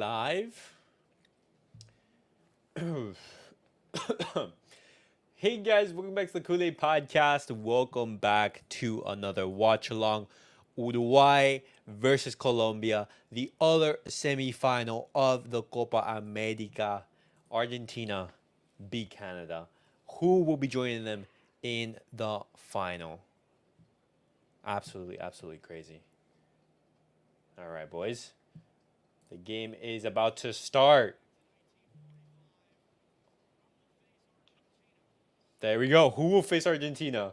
live. Hey guys, welcome back to the CulePodcast. Welcome back to another watch along. Uruguay versus Colombia, the other semifinal of the Copa America. Argentina beat Canada. Who will be joining them in the final? Absolutely crazy. All right, boys. The game is about to start. There we go. Who will face Argentina?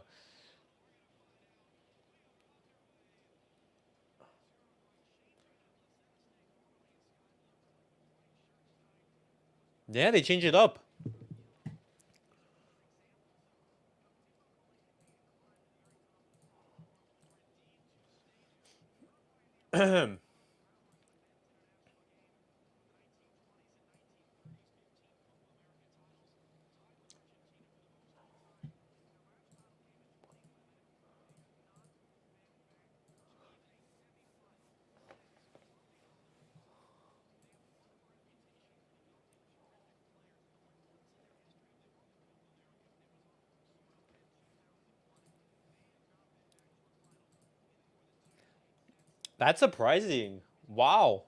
Yeah, they changed it up. That's surprising. Wow.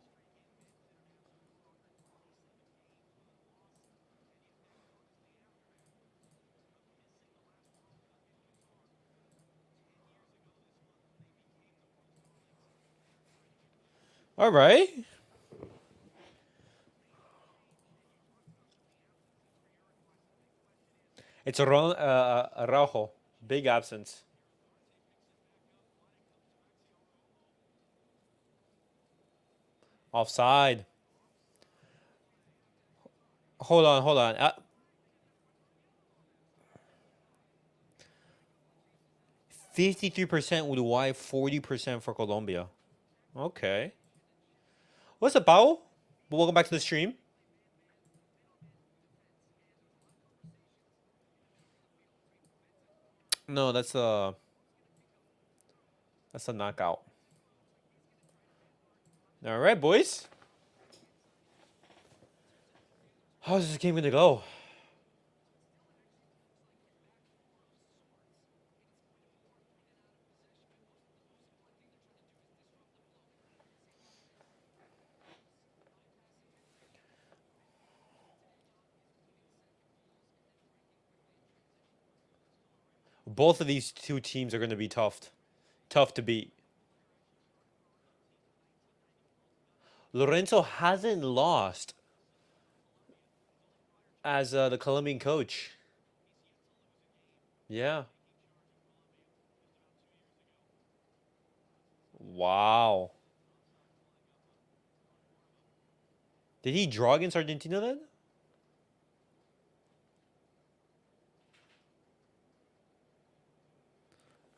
All right. It's Araujo. Big absence. Offside. Hold on. 53% Uruguay, 40% for Colombia. Okay. What's up, Pao? Welcome back to the stream. No, that's a knockout. All right, boys. How's this game gonna go? Both of these two teams are gonna be tough to beat. Lorenzo hasn't lost as the Colombian coach. Yeah. Wow. Did he draw against Argentina then?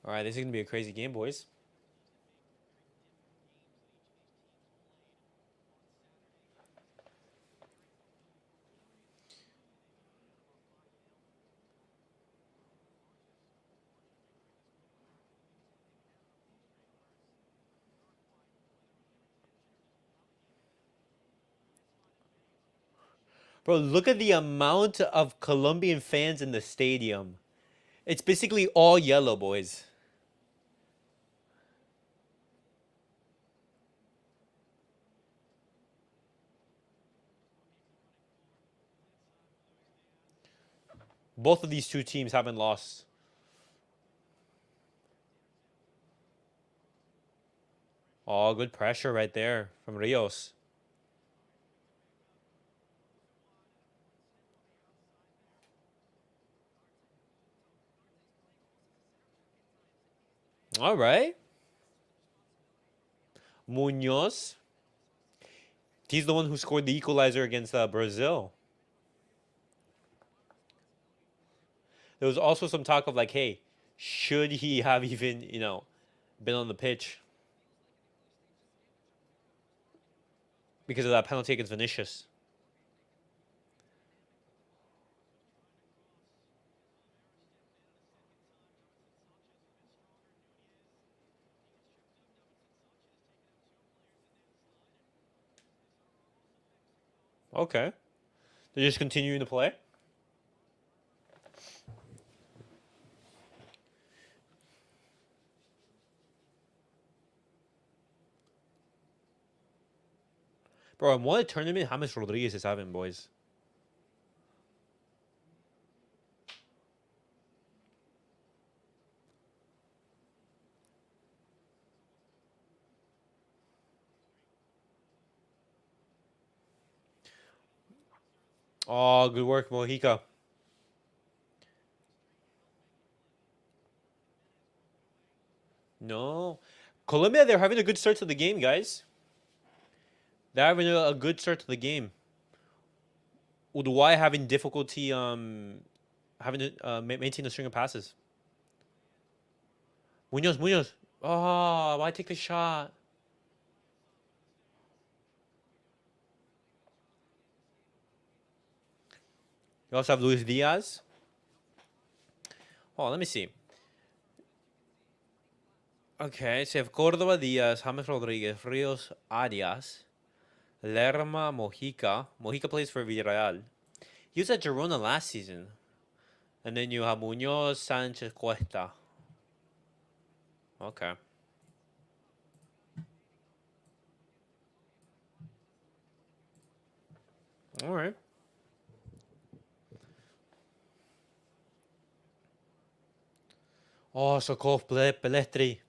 All right, this is gonna be a crazy game, boys. Bro, look at the amount of Colombian fans in the stadium. It's basically all yellow, boys. Both of these two teams haven't lost. Oh, good pressure right there from Rios. All right. Munoz. He's the one who scored the equalizer against Brazil. There was also some talk of like, hey, should he have even, been on the pitch because of that penalty against Vinicius? Okay. They're just continuing to play? Bro, in what tournament James Rodriguez is having, boys? Oh, good work, Mojica. No. Colombia, they're having a good start to the game, guys. They're having a good start to the game. Uruguay having difficulty having to maintain a string of passes. Munoz. Oh, why take the shot? You also have Luis Diaz. Oh, let me see. Okay, so you have Córdoba, Diaz, James Rodriguez, Rios, Arias, Lerma, Mojica. Mojica plays for Villarreal. He was at Girona last season. And then you have Munoz, Sanchez, Cuesta. Okay. All right. Oh, Sokov, Pelestri.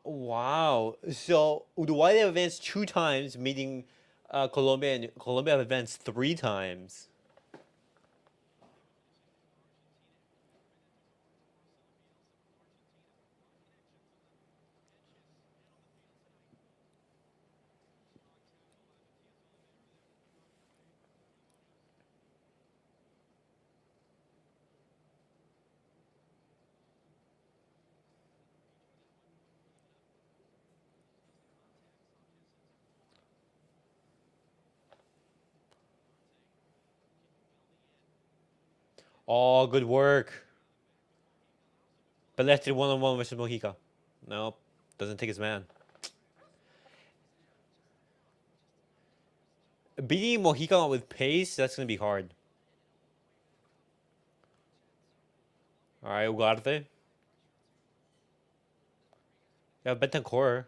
Wow. So Uruguay have advanced 2 times, meeting Colombia, and Colombia have advanced 3 times. Oh, good work. Pelestri 1-on-1 versus Mojica. Nope. Doesn't take his man. Beating Mojica with pace, that's going to be hard. All right, Ugarte. Yeah, Betancourt.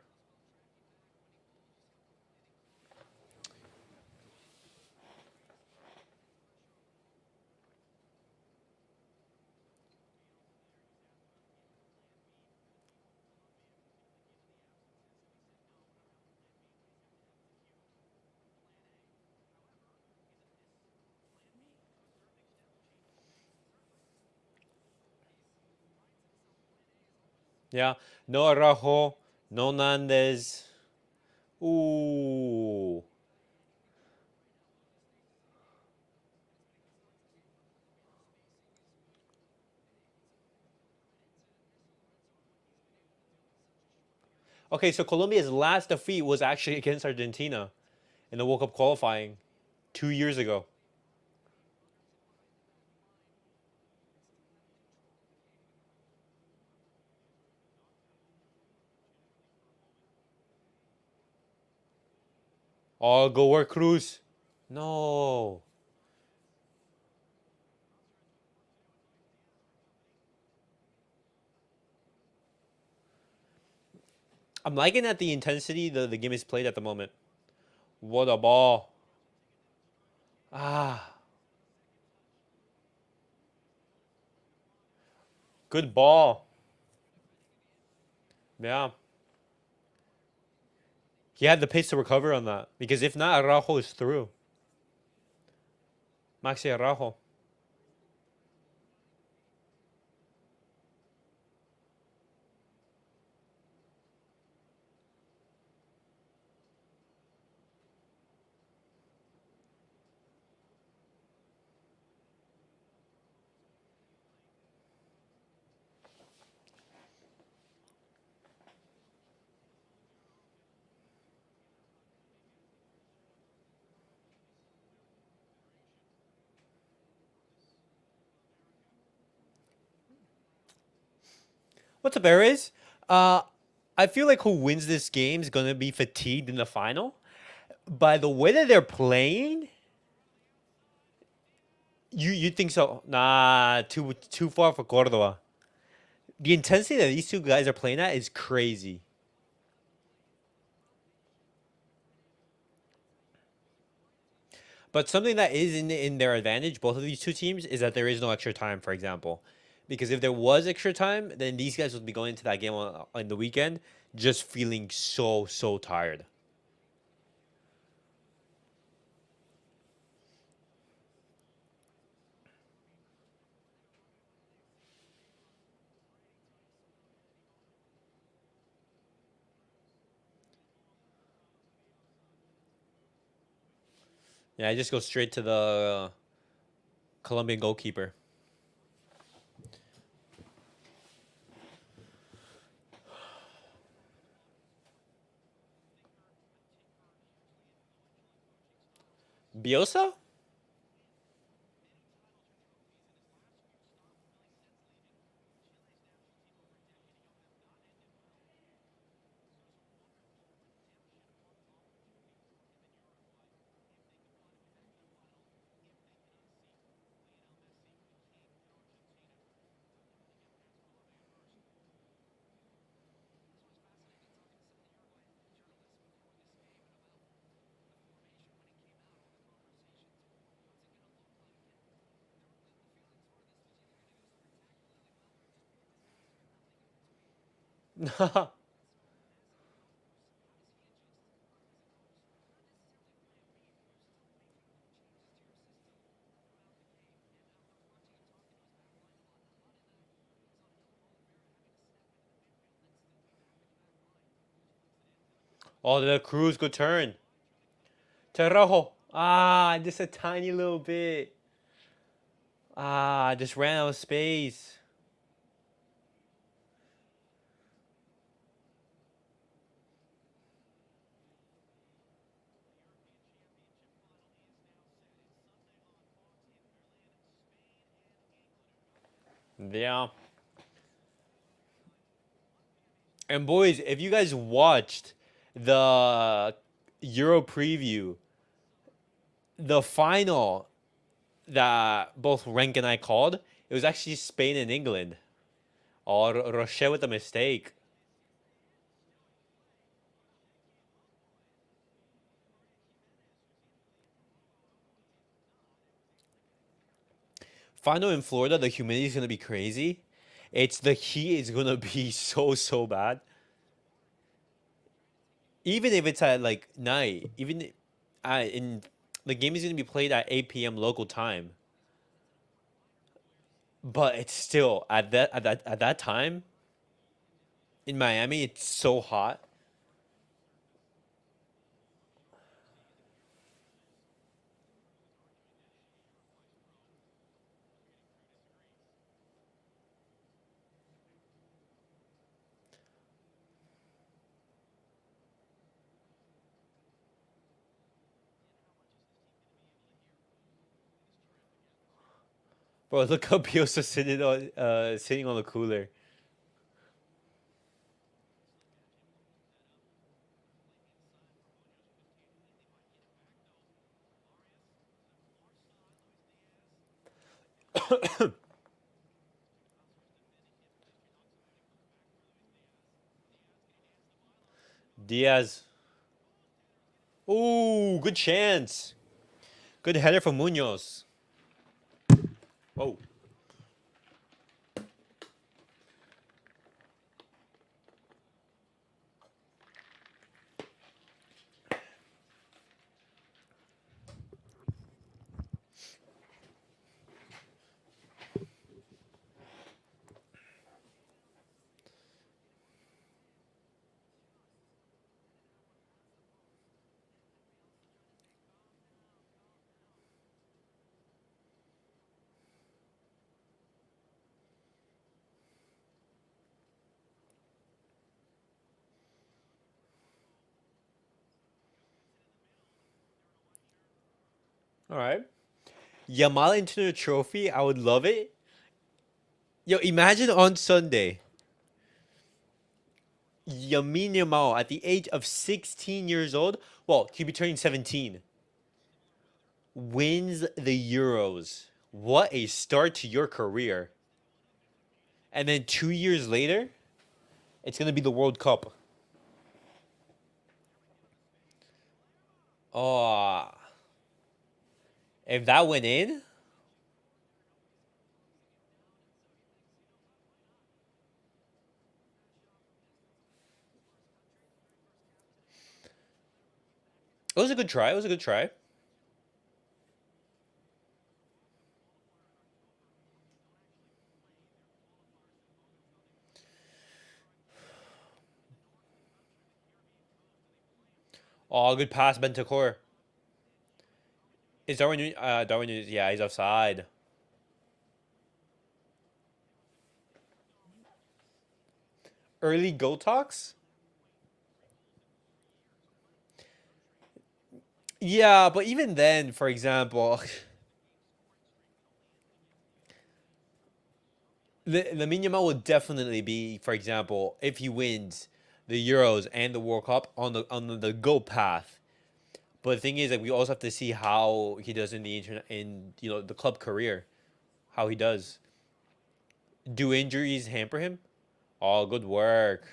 Yeah. No Araujo. No Nandez. Ooh. Okay, so Colombia's last defeat was actually against Argentina in the World Cup qualifying 2 years ago. Oh, go work Cruz. No. I'm liking at the intensity the game is played at the moment. What a ball. Ah, good ball. Yeah. He had the pace to recover on that. Because if not, Araujo is through. Maxi Araujo. What's up, Aries? I feel like who wins this game is gonna be fatigued in the final. By the way that they're playing, you think so? Nah, too far for Cordova. The intensity that these two guys are playing at is crazy. But something that is in their advantage, both of these two teams, is that there is no extra time, for example. Because if there was extra time, then these guys would be going into that game on the weekend just feeling so tired. Yeah, I just go straight to the Colombian goalkeeper. Biosa? Oh, the Cruz, good turn. Terrojo. Ah, just a tiny little bit. Ah, just ran out of space. Yeah. And boys, if you guys watched the Euro preview, the final that both Rank and I called, it was actually Spain and England. Oh, Rocher with a mistake. Final in Florida, the humidity is gonna be crazy. It's the heat is gonna be so bad. Even if it's at like night, even in the game is gonna be played at 8 p.m. local time. But it's still at that time in Miami, it's so hot. Bro, look how Biosa sitting on the cooler. Diaz. Ooh, good chance. Good header from Munoz. Oh. All right. Yamal into the trophy. I would love it. Yo, imagine on Sunday, Yamin Yamal at the age of 16 years old. Well, he'd be turning 17. Wins the Euros. What a start to your career. And then 2 years later, it's gonna be the World Cup. Oh, if that went in, it was a good try. It was a good try. Oh, good pass, Bentancur. Is Darwin Nunez? Darwin Nunez, yeah, he's offside. Early goal talks? Yeah, but even then, for example, Lamine Yamal will definitely be, for example, if he wins the Euros and the World Cup on the go path. But the thing is, like, we also have to see how he does in the internet in the club career, how he does. Do injuries hamper him? Oh, good work.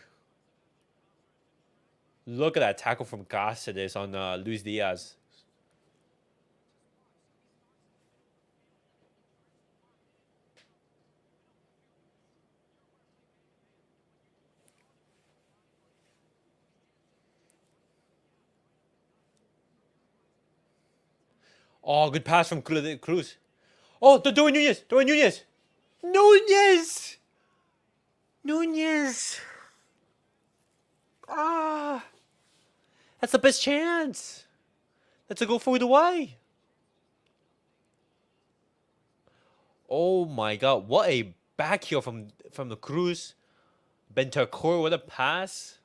Look at that tackle from Cáceres on Luis Diaz. Oh, good pass from Cruz. Oh, the Darwin Nunez. Darwin Nunez. Nunez. Nunez. Ah, that's the best chance. That's a goal for Uruguay. Oh my God! What a back heel from the Cruz. Bentancur with a pass.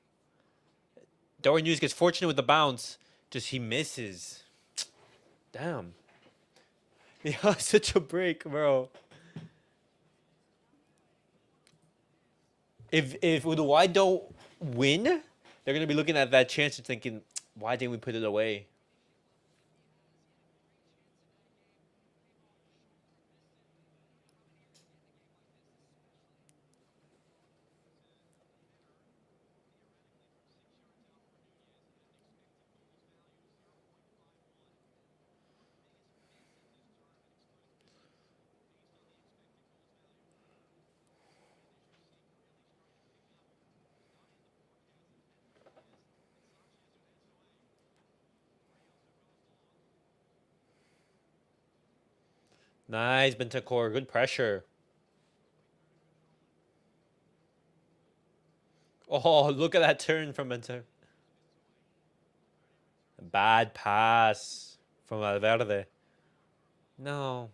Darwin Nunez gets fortunate with the bounce. Just he misses. Damn. Yeah, such a break, bro. If Uruguay don't win, they're gonna be looking at that chance and thinking, why didn't we put it away? Nice, Bentancur. Good pressure. Oh, look at that turn from Bentancur. Bad pass from Valverde. No.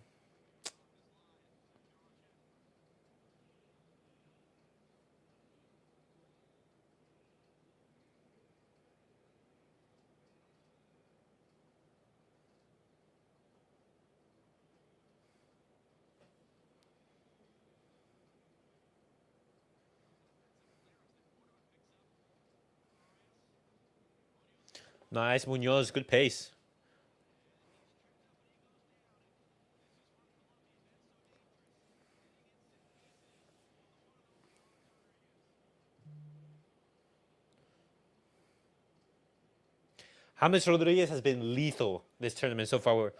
Nice, Munoz. Good pace. James Rodriguez has been lethal this tournament so far.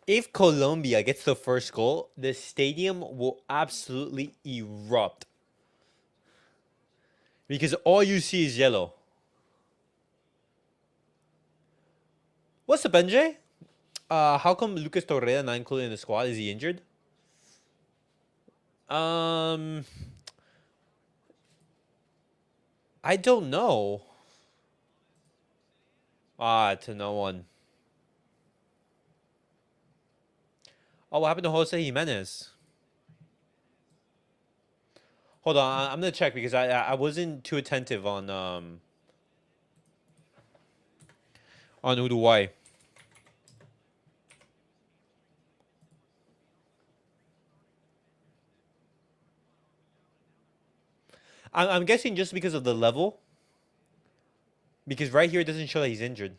If Colombia gets the first goal, the stadium will absolutely erupt because all you see is yellow. What's up, NJ? How come Lucas Torreira not included in the squad? Is he injured? Um, I don't know. To no one. Oh, what happened to Jose Jimenez? Hold on, I'm gonna check because I wasn't too attentive on Uruguay. I'm guessing just because of the level, because right here it doesn't show that he's injured.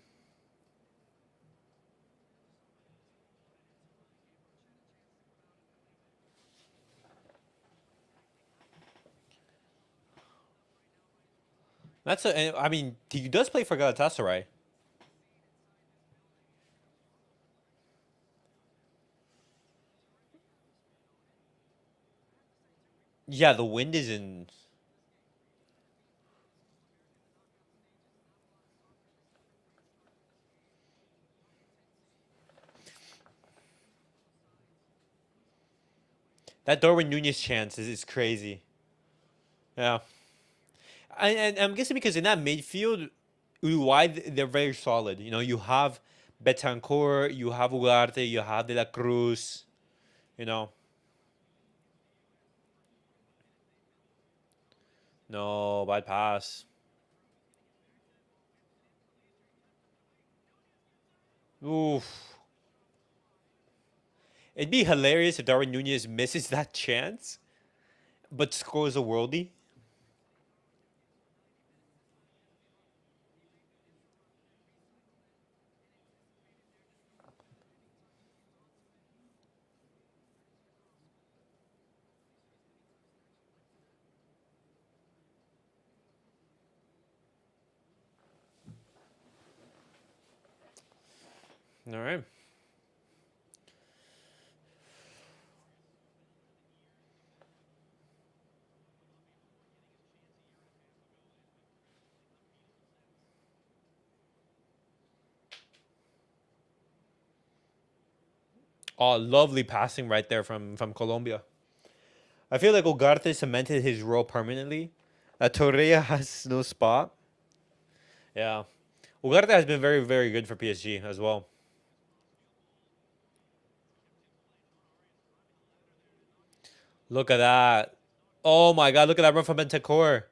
I mean, he does play for Galatasaray. Yeah, the wind is in. That Darwin Nunez chance is crazy. Yeah, and I'm guessing because in that midfield, Uruguay they're very solid. You know, you have Betancourt, you have Ugarte, you have De La Cruz. You know, no bad pass. Oof. It'd be hilarious if Darwin Nunez misses that chance, but scores a worldie. All right. Oh, lovely passing right there from Colombia. I feel like Ugarte cemented his role permanently. Torreya has no spot. Yeah. Ugarte has been very, very good for PSG as well. Look at that. Oh my god, look at that run from Bentancur.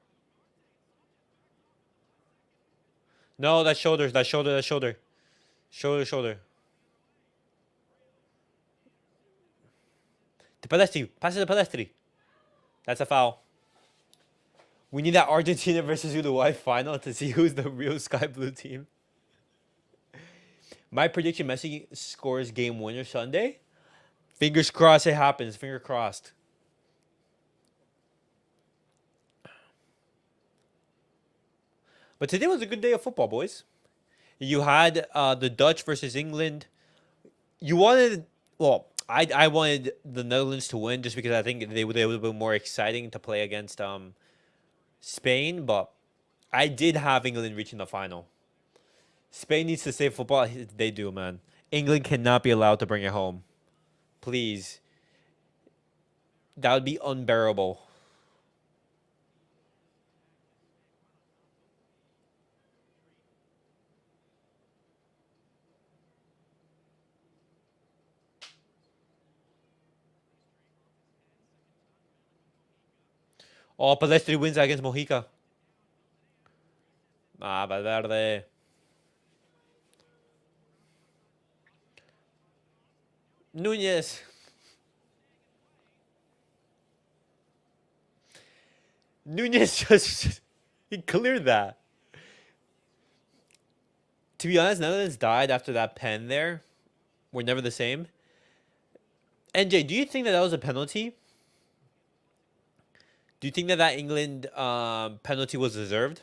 No, that shoulder, that shoulder, that shoulder. Shoulder, shoulder. To Palestri. Pass it to Palestri. That's a foul. We need that Argentina versus Uruguay final to see who's the real Sky Blue team. My prediction: Messi scores game winner Sunday. Fingers crossed it happens. Finger crossed. But today was a good day of football, boys. You had the Dutch versus England. You wanted, well, I wanted the Netherlands to win just because I think they would have been more exciting to play against Spain. But I did have England reaching the final. Spain needs to save football. They do, man. England cannot be allowed to bring it home. Please. That would be unbearable. Oh, Palestri wins against Mojica. Valverde. Nunez. Nunez just he cleared that. To be honest, Netherlands died after that pen there. We're never the same. NJ, do you think that that was a penalty? Do you think that that England penalty was deserved?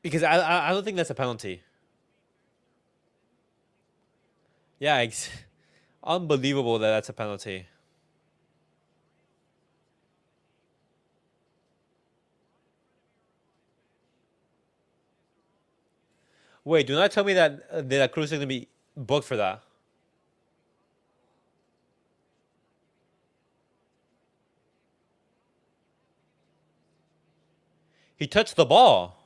Because I don't think that's a penalty. Yeah, unbelievable that that's a penalty. Wait, do not tell me that De La Cruz is gonna be booked for that. He touched the ball.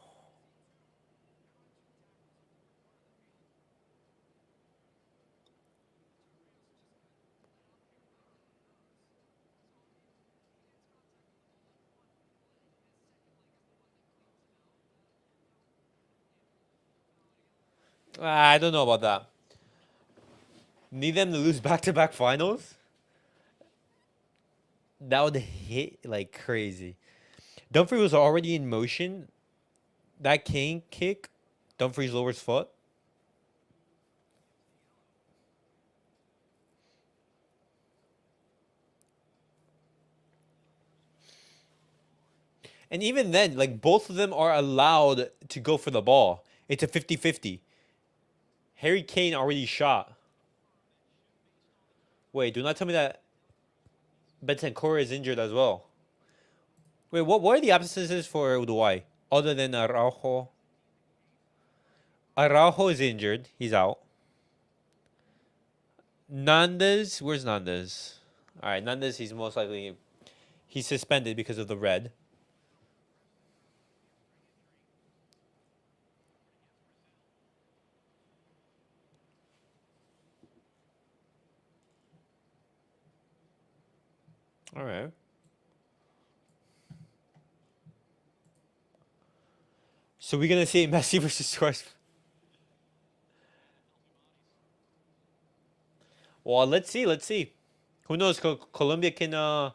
I don't know about that. Need them to lose back-to-back finals? That would hit like crazy. Dumfries was already in motion. That Kane kick, Dumfries lowers foot. And even then, like both of them are allowed to go for the ball. It's a 50-50. Harry Kane already shot. Wait, do not tell me that Bentancur is injured as well. Wait, what are the absences for Uruguay? Other than Araujo. Araujo is injured. He's out. Nandes, where's Nandes? All right, Nandes, he's most likely he's suspended because of the red. All right. So we're gonna see Messi versus Suarez. Well, let's see. Let's see. Who knows? Colombia can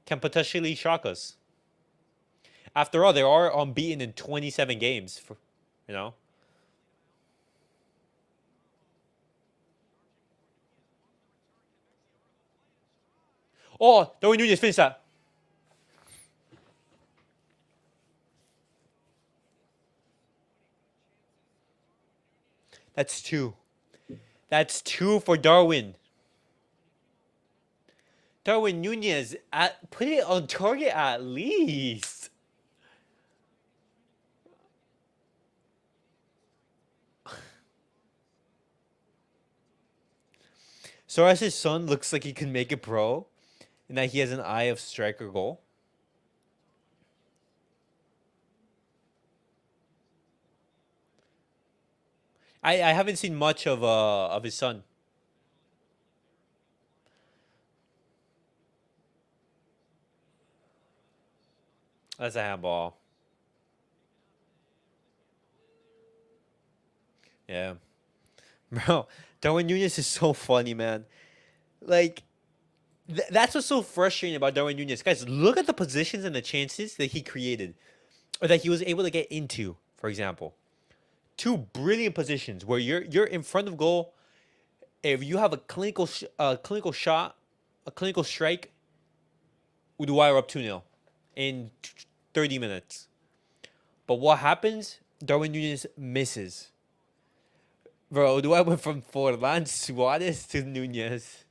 potentially shock us. After all, they are unbeaten in 27 games. You know. Oh, Darwin Nunez finished that. That's two. That's two for Darwin. Darwin Nunez put it on target at least. Suarez's son looks like he can make it pro, and that he has an eye of striker goal. I haven't seen much of his son. That's a handball. Yeah. Bro, Darwin Nunez is so funny, man. Like, that's what's so frustrating about Darwin Nunez. Guys, look at the positions and the chances that he created, or that he was able to get into, for example. Two brilliant positions where you're in front of goal. If you have a clinical shot, a clinical strike, Uruguay are up 2-0 in 30 minutes. But what happens? Darwin Nunez misses. Bro, Uruguay went from Forlan Suarez to Nunez.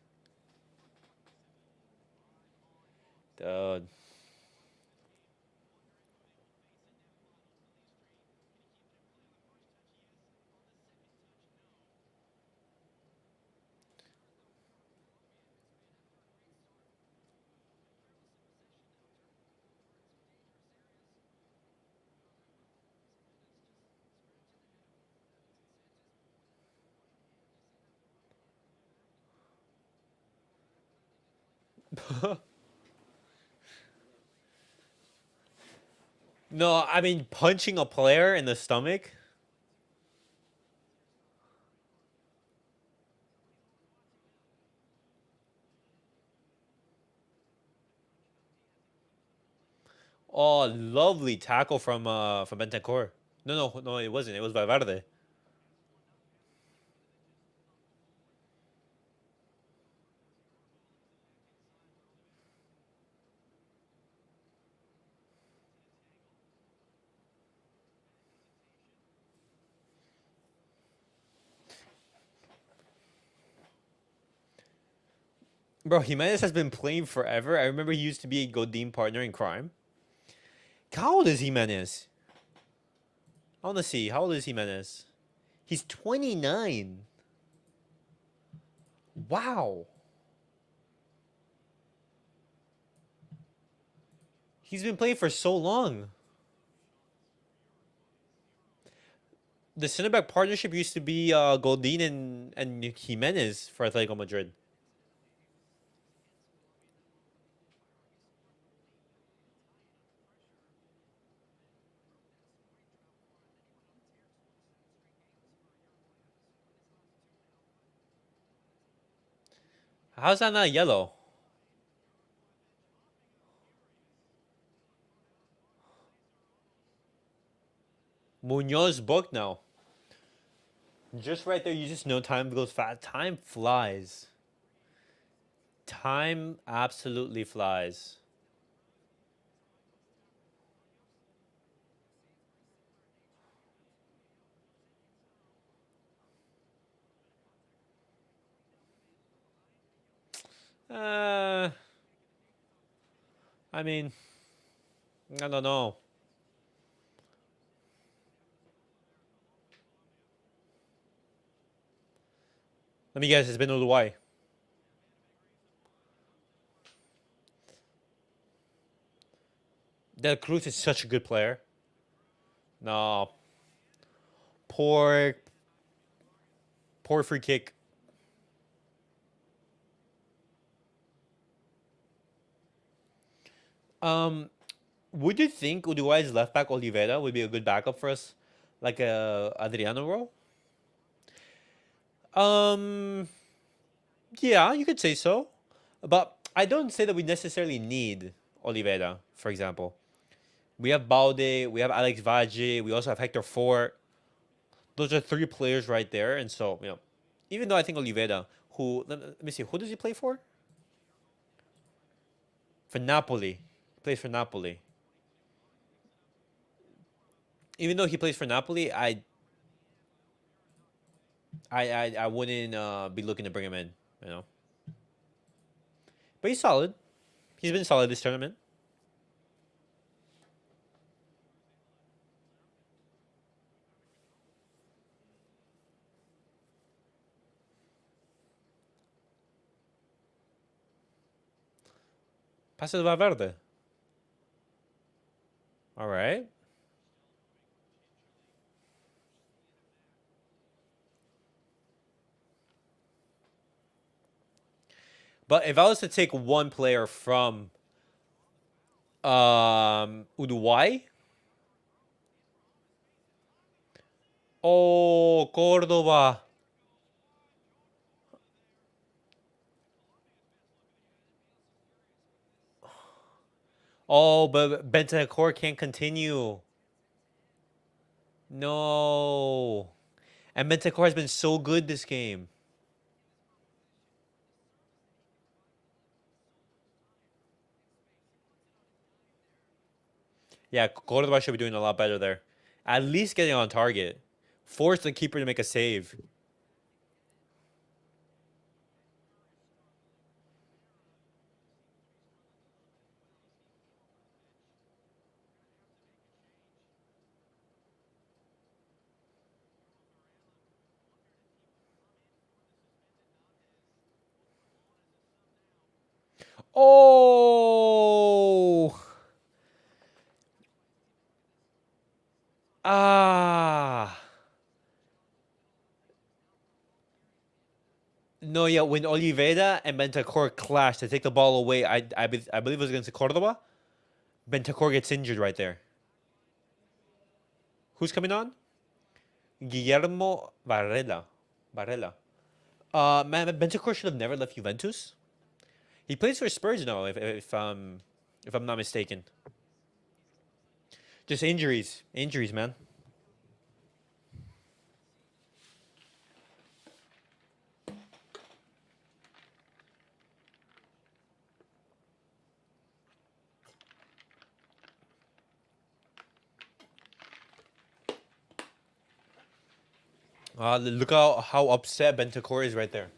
Dude. No, I mean punching a player in the stomach. Oh, lovely tackle from Bentancur. No, it wasn't. It was Valverde. Bro, Jimenez has been playing forever. I remember he used to be a Godin partner in crime. How old is Jimenez? I want to see. How old is Jimenez? He's 29. Wow. He's been playing for so long. The center back partnership used to be Godin and Jimenez for Atletico Madrid. How's that not yellow? Munoz booked now. Just right there, you just know time goes fast. Time flies. Time absolutely flies. Uh, I mean, I don't know. Let me guess, it's been Uruguay. Del Cruz is such a good player. No, poor, poor free kick. Um, would you think Uruguay's left back Oliveira would be a good backup for us, like a Adriano role? Um, yeah, you could say so, but I don't say that we necessarily need Oliveira. For example, we have Balde, we have Alex Valle, we also have Hector Fort. Those are three players right there, and so even though I think Oliveira, who let me see, who does he play for? For Napoli, he plays for Napoli. Even though he plays for Napoli, I wouldn't be looking to bring him in, you know. But he's solid. He's been solid this tournament. Pasa de Valverde. All right. But if I was to take one player from Uruguay, oh Cordoba. Oh, but Bentancur can't continue. No. And Bentancur has been so good this game. Yeah, Cordoba should be doing a lot better there. At least getting on target. Force the keeper to make a save. Oh! Ah! No, yeah, when Oliveira and Bentancur clash to take the ball away, I believe it was against Cordoba. Bentancur gets injured right there. Who's coming on? Guillermo Varela. Varela. Man, Bentancur should have never left Juventus. He plays for Spurs now, if I'm not mistaken. Just injuries, man. Look how upset Bentancur is right there.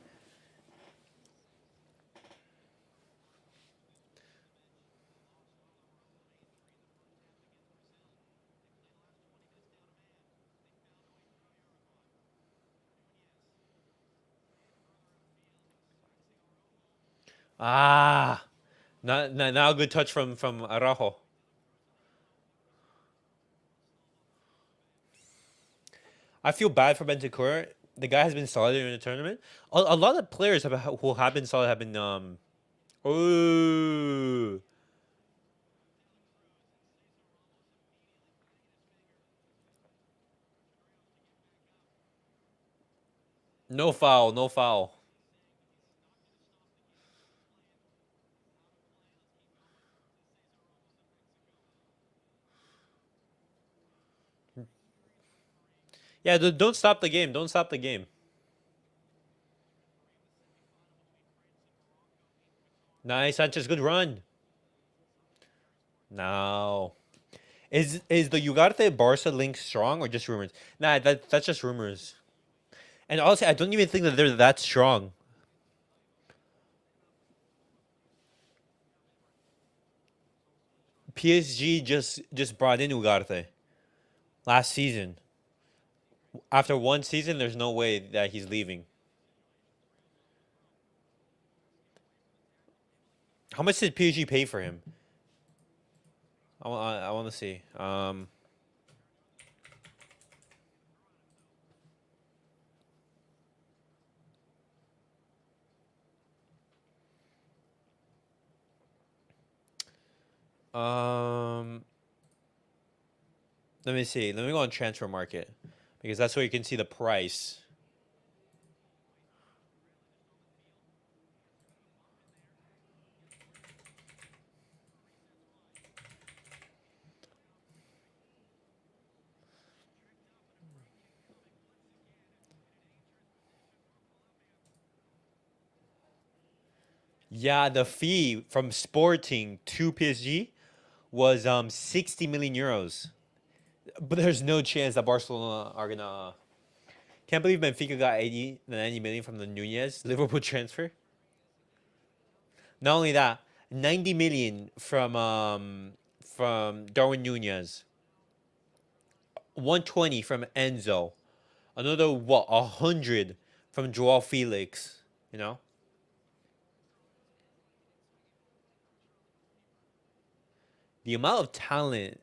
Ah, now a good touch from Araujo. I feel bad for Bentancur. The guy has been solid in the tournament. A lot of players who have been solid have been Oh, no foul, no foul. Yeah, don't stop the game. Don't stop the game. Nice, Sanchez. Good run. Now, is the Ugarte Barca link strong or just rumors? Nah, that's just rumors. And honestly, I don't even think that they're that strong. PSG just brought in Ugarte last season. After one season, there's no way that he's leaving. How much did PSG pay for him? I want to see. Um, Let me see. Let me go on transfer market because that's where you can see the price. Yeah, the fee from Sporting to PSG was 60 million euros. But there's no chance that Barcelona are gonna. Can't believe Benfica got 90 million from the Nunez Liverpool transfer. Not only that, 90 million from Darwin Nunez, 120 from Enzo, another what 100 from Joao Felix. You know, the amount of talent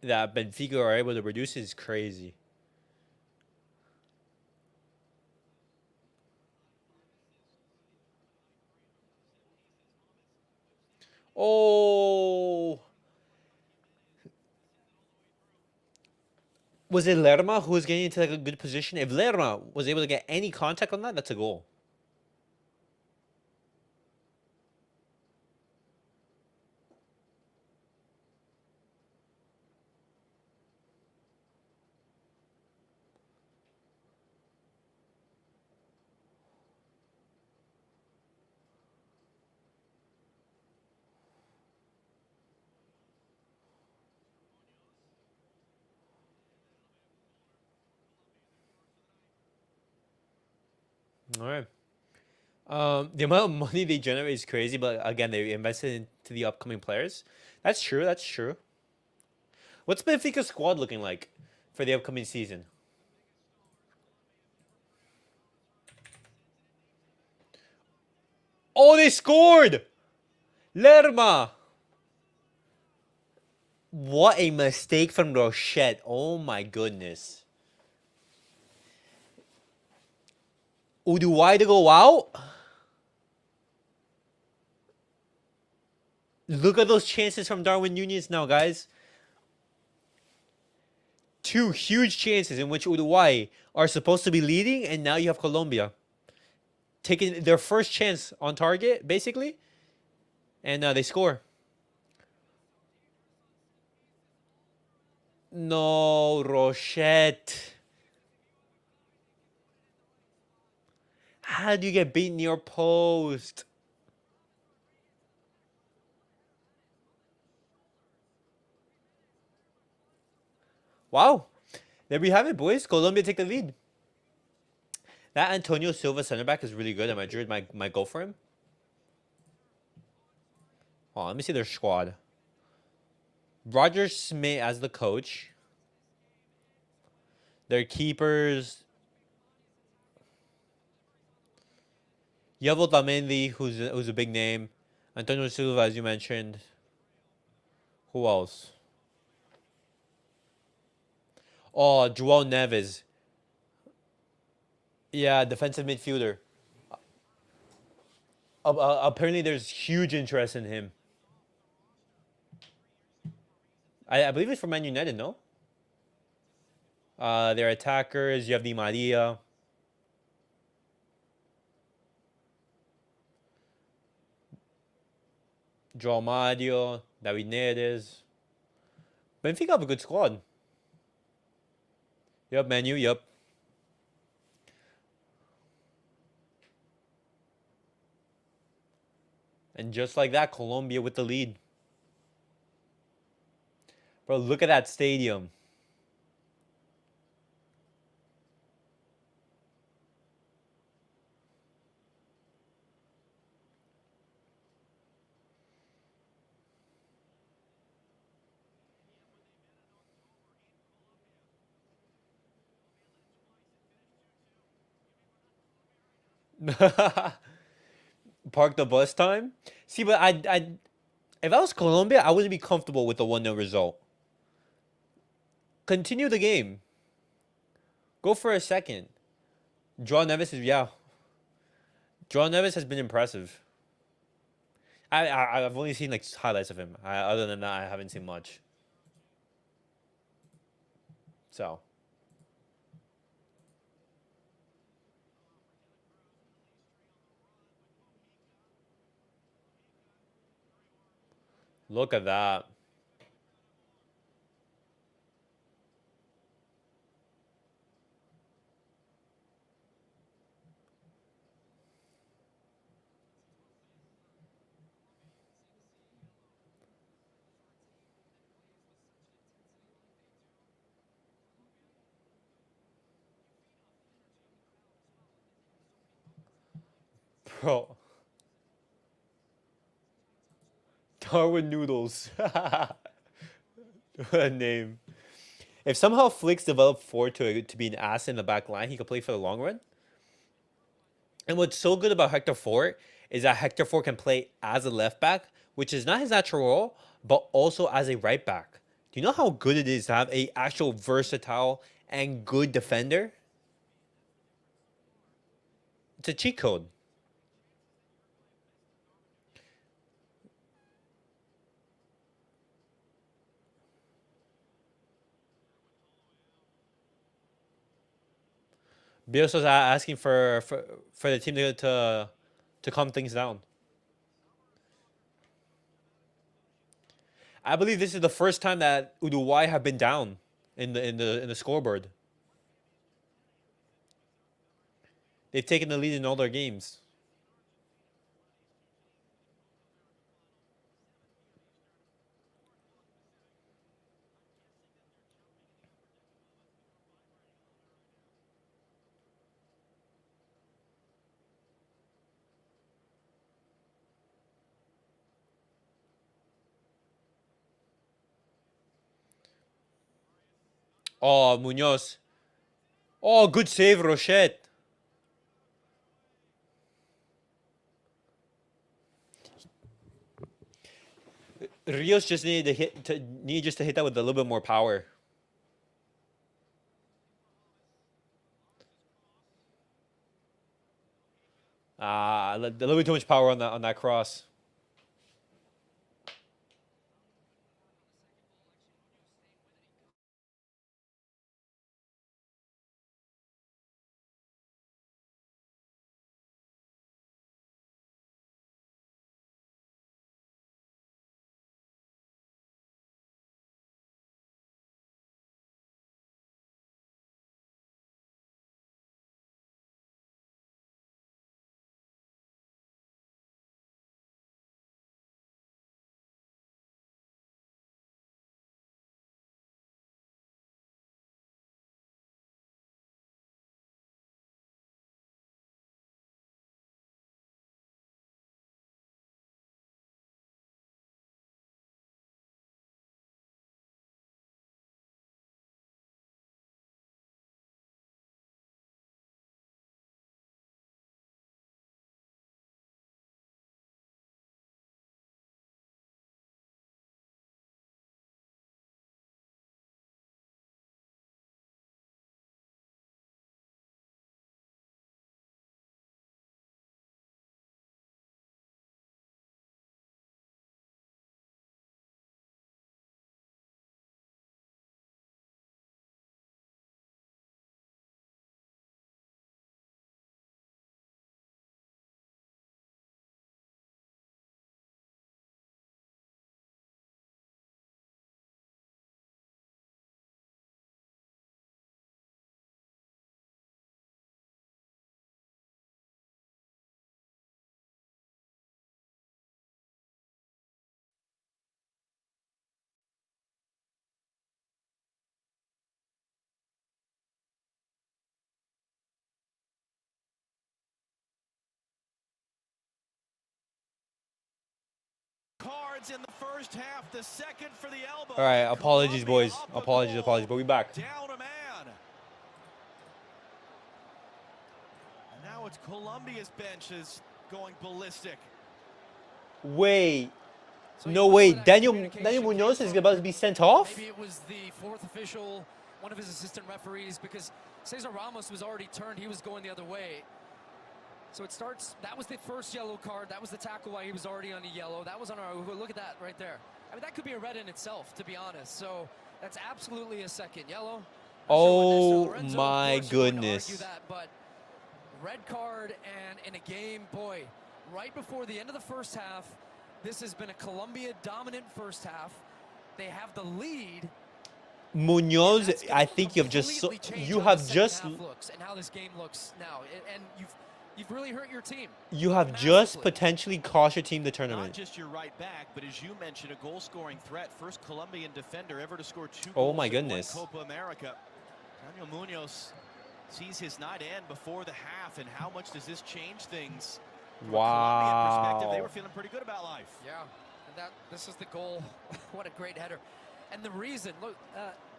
that Benfica are able to produce is crazy. Oh, was it Lerma who was getting into like a good position? If Lerma was able to get any contact on that, that's a goal. All right. The amount of money they generate is crazy, but again, they invested into the upcoming players. That's true. That's true. What's Benfica's squad looking like for the upcoming season? Oh, they scored! Lerma! What a mistake from Rochette. Oh my goodness. Uruguay to go out? Look at those chances from Darwin Nunez now, guys. Two huge chances in which Uruguay are supposed to be leading, and now you have Colombia taking their first chance on target, basically, and they score. No, Rochette. How do you get beaten near post? Wow. There we have it, boys. Colombia take the lead. That Antonio Silva center back is really good. And Madrid might go for him. Oh, let me see their squad. Roger Smith as the coach. Their keepers. You have Otamendi, who's a big name. Antonio Silva, as you mentioned. Who else? Oh, Joao Neves. Yeah, defensive midfielder. Apparently, there's huge interest in him. I believe it's from Man United, no? They're attackers. You have Di Maria, Joao Mario, David Neres. Benfica have a good squad. Yep, Manu, yep. And just like that, Colombia with the lead. Bro, look at that stadium. Park the bus time. See, but if I was Colombia, I wouldn't be comfortable with the 1-0 result. Continue the game. Go for a second. Joao Neves is yeah. Joao Neves has been impressive. I've only seen like highlights of him. Other than that, I haven't seen much. So look at that, bro. Darwin Noodles. What a name. If somehow Flicks developed Ford to be an ass in the back line, he could play for the long run. And what's so good about Hector Ford is that Hector Ford can play as a left back, which is not his natural role, but also as a right back. Do you know how good it is to have a actual versatile and good defender? It's a cheat code. Bielsa's asking for the team to calm things down. I believe this is the first time that Uruguay have been down in the scoreboard. They've taken the lead in all their games. Oh, Munoz. Oh, good save, Rochette. Rios just need just to hit that with a little bit more power. A little bit too much power on that cross. cards in the first half, the second for the elbow. All right, apologies, boys. Apologies, but we back. Down a man. And now it's Colombia's bench is going ballistic. Wait. No, wait. Daniel Munoz is about to be sent off? Maybe it was the fourth official, one of his assistant referees, because Cesar Ramos was already turned. He was going the other way. So it starts, that was the first yellow card. That was the tackle while he was already on a yellow. That was on our, look at that right there. I mean, that could be a red in itself, to be honest. So that's absolutely a second yellow. Oh my goodness. That, but red card, and in a game, boy, right before the end of the first half, this has been a Colombia dominant first half. They have the lead. Munoz, I think you've just and how this game looks now, and you've really hurt your team. You have just potentially cost your team the tournament. Not just your right back, but as you mentioned, a goal-scoring threat. First Colombian defender ever to score 2 goals. Oh my goodness. In Copa America. Daniel Munoz sees his night end before the half, and how much does this change things? From a Colombian perspective, they were feeling pretty good about life. Yeah, and this is the goal. What a great header. And the reason, look,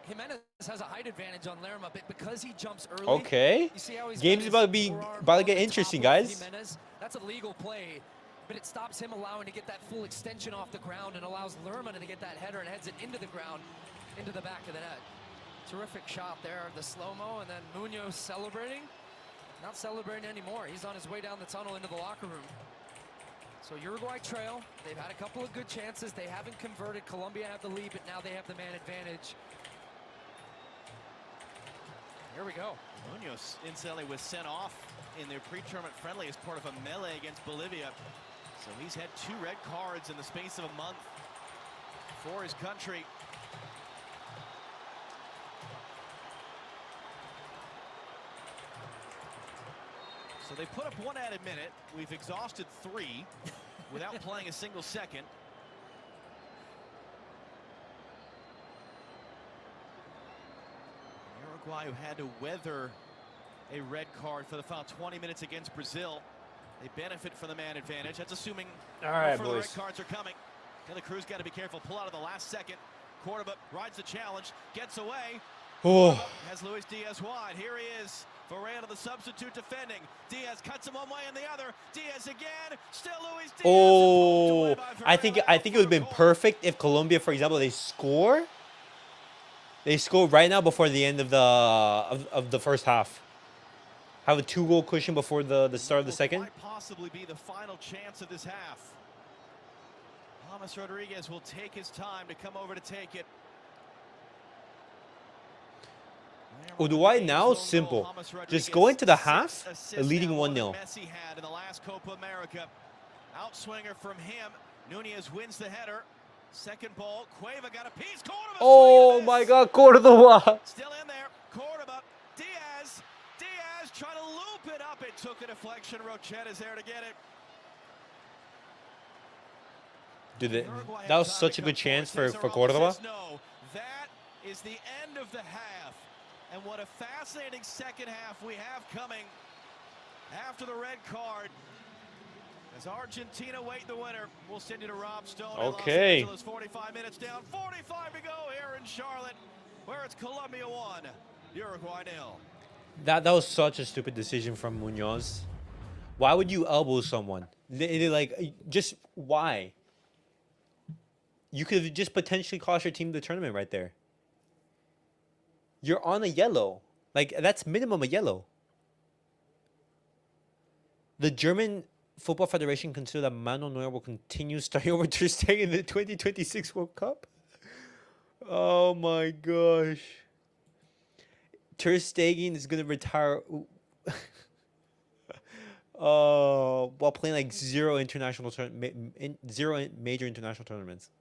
Jimenez has a height advantage on Lerma, but because he jumps early. Okay. You see how he's game's about to get interesting, guys. Jimenez. That's a legal play, but it stops him allowing to get that full extension off the ground and allows Lerma to get that header and heads it into the ground, into the back of the net. Terrific shot there, the slow-mo, and then Munoz celebrating. Not celebrating anymore. He's on his way down the tunnel into the locker room. So Uruguay trail. They've had a couple of good chances. They haven't converted. Colombia have the lead, but now they have the man advantage. Here we go. Munoz, incidentally, was sent off in their pre-tournament friendly as part of a melee against Bolivia. So he's had 2 red cards in the space of a month for his country. So they put up 1 added minute. We've exhausted 3 without playing a single second. Uruguay, who had to weather a red card for the final 20 minutes against Brazil. They benefit from the man advantage. That's assuming all right, further boys. red cards are coming. De La Cruz got to be careful. Pull out of the last second. Cordoba rides the challenge, gets away. Oh. Has Luis Diaz wide. Here he is. Varela, the substitute, defending. Diaz cuts him one way and the other. Diaz again. Still Luis Diaz. Oh, I think it would have been perfect if Colombia, for example, they score. They score right now before the end of the first half. Have a 2-goal cushion before the start of the second. Might possibly be the final chance of this half. James Rodriguez will take his time to come over to take it. Uruguay now simple. Just go into the half, leading 1-0. Messi had in the last Copa America. Outswinger from him. Nunez wins the header. Second ball. Cueva got a piece. Cordoba. Oh my God, Cordoba. Still in there. Cordoba. Diaz. Diaz trying to loop it up. It took a deflection. Rochette is there to get it. Dude, that was such a good chance for Cordoba. No, that is the end of the half. And what a fascinating second half we have coming after the red card. As Argentina wait the winner, we'll send you to Rob Stone. Okay. Los Angeles, 45 minutes down, 45 to go here in Charlotte, where it's Colombia 1, Uruguay 0. That was such a stupid decision from Munoz. Why would you elbow someone? Like, just why? You could have just potentially cost your team the tournament right there. You're on a yellow. Like, that's minimum a yellow. The German Football Federation consider that Manuel Neuer will continue starting over Ter Stegen in the 2026 World Cup. Oh my gosh. Ter Stegen is going to retire while playing like zero major international tournaments.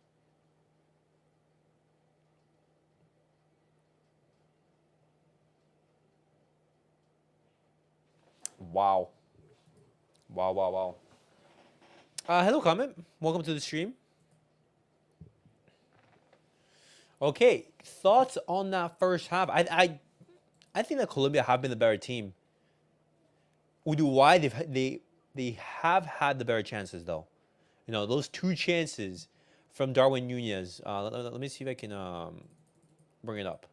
Wow. Wow. Hello, comment. Welcome to the stream. Okay, thoughts on that first half? I think that Colombia have been the better team. Uruguay, they have had the better chances though. You know, those 2 chances from Darwin Nunez. Let me see if I can bring it up.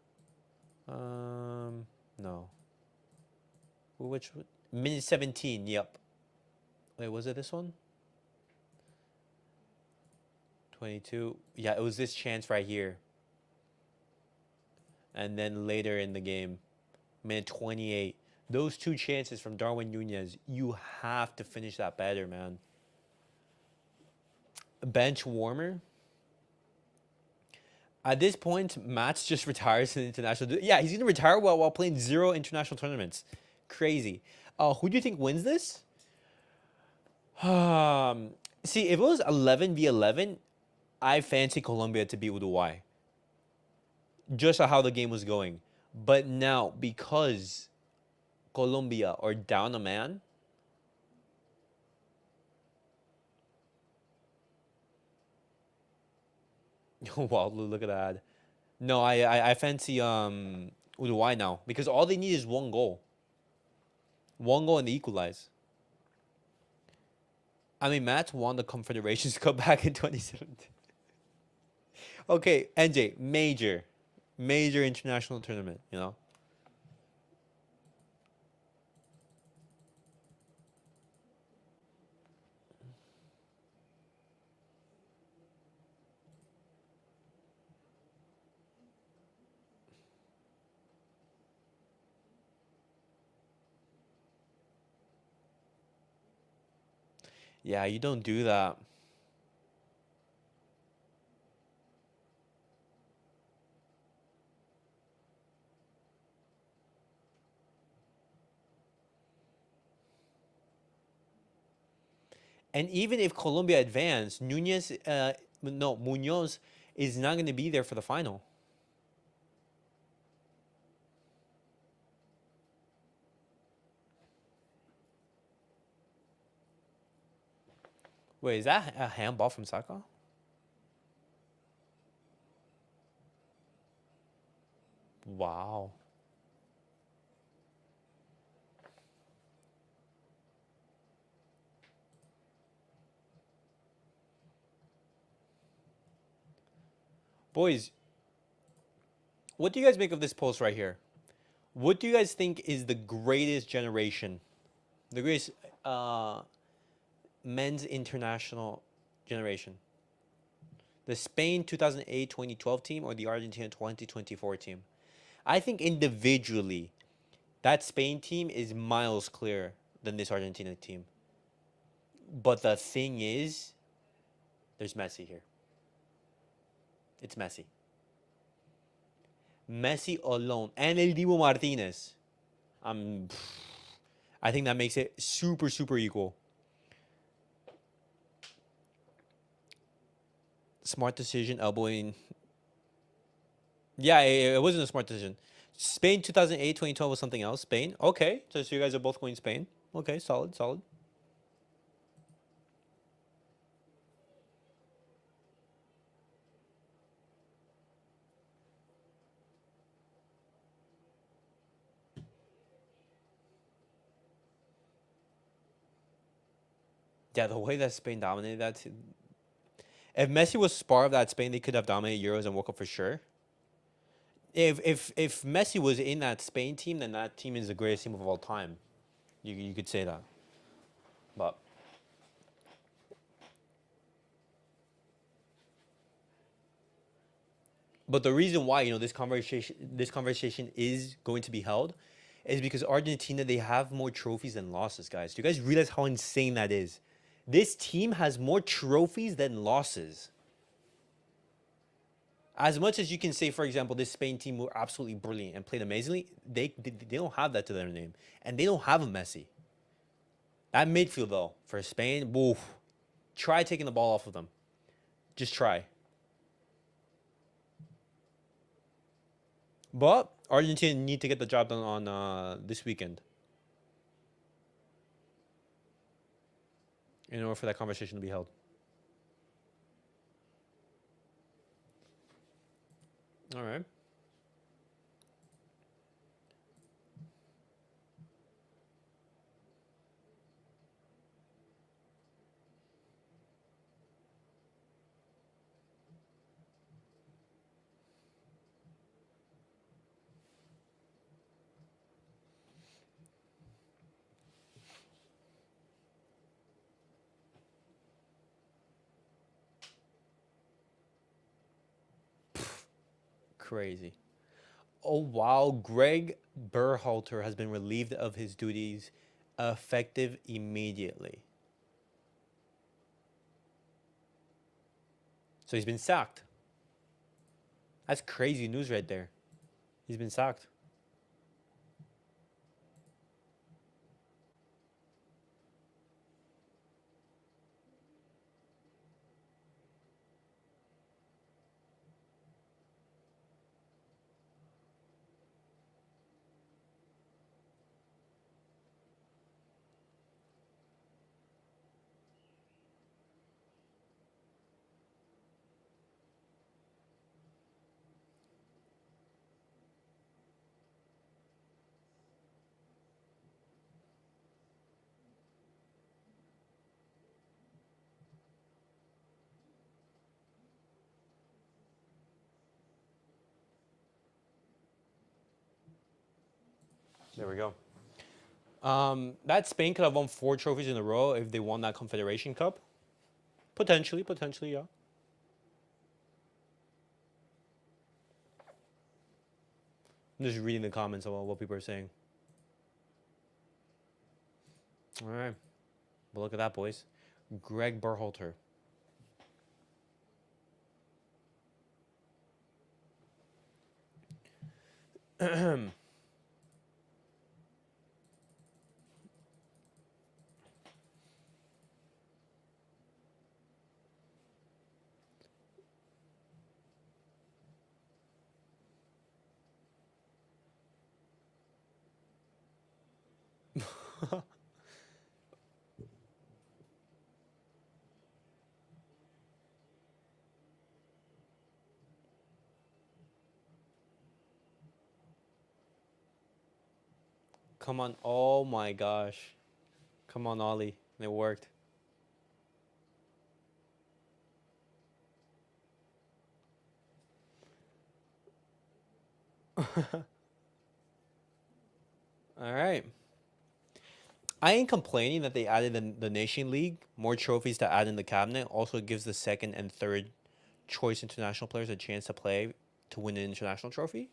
No. Which minute 17? Yep. Wait, was it this one? 22. Yeah, it was this chance right here. And then later in the game, minute 28. Those two chances from Darwin Nunez, you have to finish that better, man. Bench warmer. At this point, Mats just retires in international. Yeah, he's gonna retire while playing 0 international tournaments. Crazy. Who do you think wins this? See, if it was 11v11, I fancy Colombia to beat Uruguay. Just how the game was going. But now, because Colombia are down a man, wow, look at that. No, I fancy Uruguay now because all they need is one goal. One goal and they equalize. I mean, Matt won the Confederations Cup back in 2017. Okay, NJ, major international tournament, you know. Yeah, you don't do that. And even if Colombia advance, Munoz is not going to be there for the final. Wait, is that a handball from Saka? Wow. Boys, what do you guys make of this post right here? What do you guys think is the greatest generation? The greatest men's international generation? The Spain 2008-2012 team or the Argentina 2024 team? I think individually, that Spain team is miles clearer than this Argentina team. But the thing is, there's Messi here. It's Messi. Messi alone. And El Dibu Martinez. I think that makes it super, super equal. Smart decision, elbowing. Yeah, it wasn't a smart decision. Spain 2008-2012 was something else. Spain. Okay. So you guys are both going Spain. Okay, solid, solid. Yeah, the way that Spain dominated that. If Messi was part of that Spain, they could have dominated Euros and World Cup for sure. If Messi was in that Spain team, then that team is the greatest team of all time. You could say that. But the reason why this conversation is going to be held is because Argentina, they have more trophies than losses, guys. Do you guys realize how insane that is? This team has more trophies than losses. As much as you can say, for example, this Spain team were absolutely brilliant and played amazingly, they don't have that to their name. And they don't have a Messi. That midfield, though, for Spain, woof, try taking the ball off of them. Just try. But Argentina need to get the job done on this weekend in order for that conversation to be held. All right. Crazy. Oh wow, Greg Berhalter has been relieved of his duties effective immediately. So he's been sacked. That's crazy news right there. He's been sacked. There we go. That Spain could have won 4 trophies in a row if they won that Confederation Cup. Potentially, yeah. I'm just reading the comments about what people are saying. All right. But look at that, boys. Greg Berhalter. Come on. Oh my gosh. Come on, Ollie. It worked. All right. I ain't complaining that they added the Nation League, more trophies to add in the cabinet. Also gives the second and third choice international players a chance to play to win an international trophy.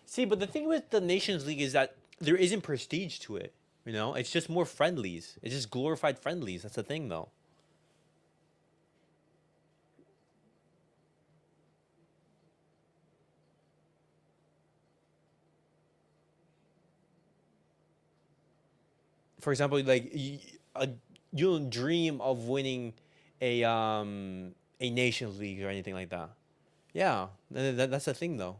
See, but the thing with the Nations League is that there isn't prestige to it. You know, it's just more friendlies. It's just glorified friendlies. That's the thing, though. For example, like you don't dream of winning a Nations League or anything like that. Yeah, that's the thing, though.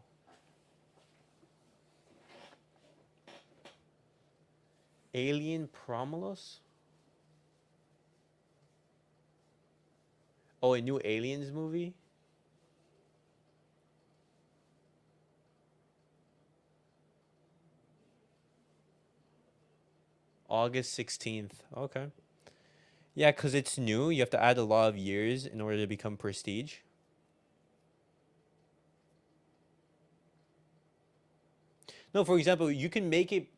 Alien Prometheus? Oh, a new Aliens movie? August 16th. Okay. Yeah, because it's new. You have to add a lot of years in order to become prestige. No, for example, you can make it,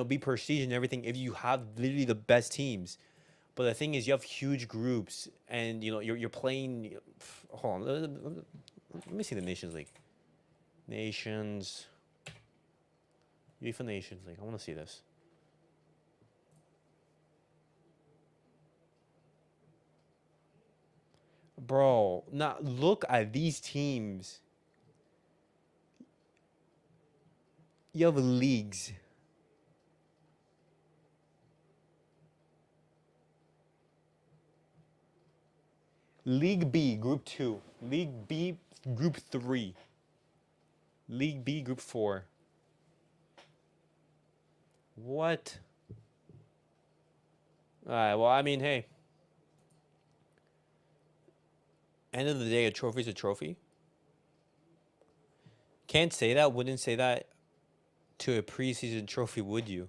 be prestige and everything if you have literally the best teams. But the thing is, you have huge groups, and you're playing. Hold on, let me see the Nations League. Nations, UEFA Nations League. I want to see this. Bro, now look at these teams. You have leagues. League B, Group 2. League B, Group 3. League B, Group 4. What? Alright, well, I mean, hey. End of the day, a trophy's a trophy. Can't say that, wouldn't say that to a preseason trophy, would you?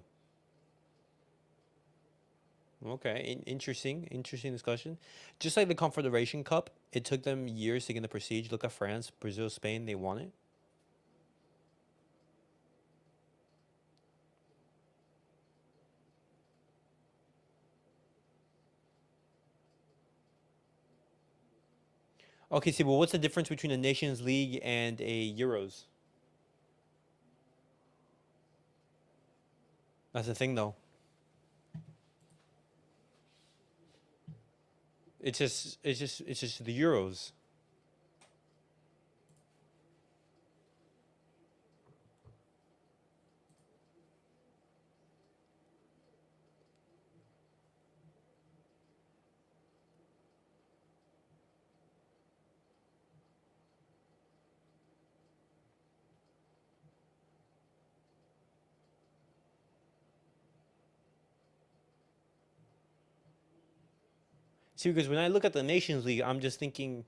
Okay, interesting discussion. Just like the Confederation Cup, it took them years to get the prestige. Look at France, Brazil, Spain, they won it. Okay, see, well, what's the difference between a Nations League and a Euros? That's the thing, though. It's just the Euros. See, because when I look at the Nations League, I'm just thinking,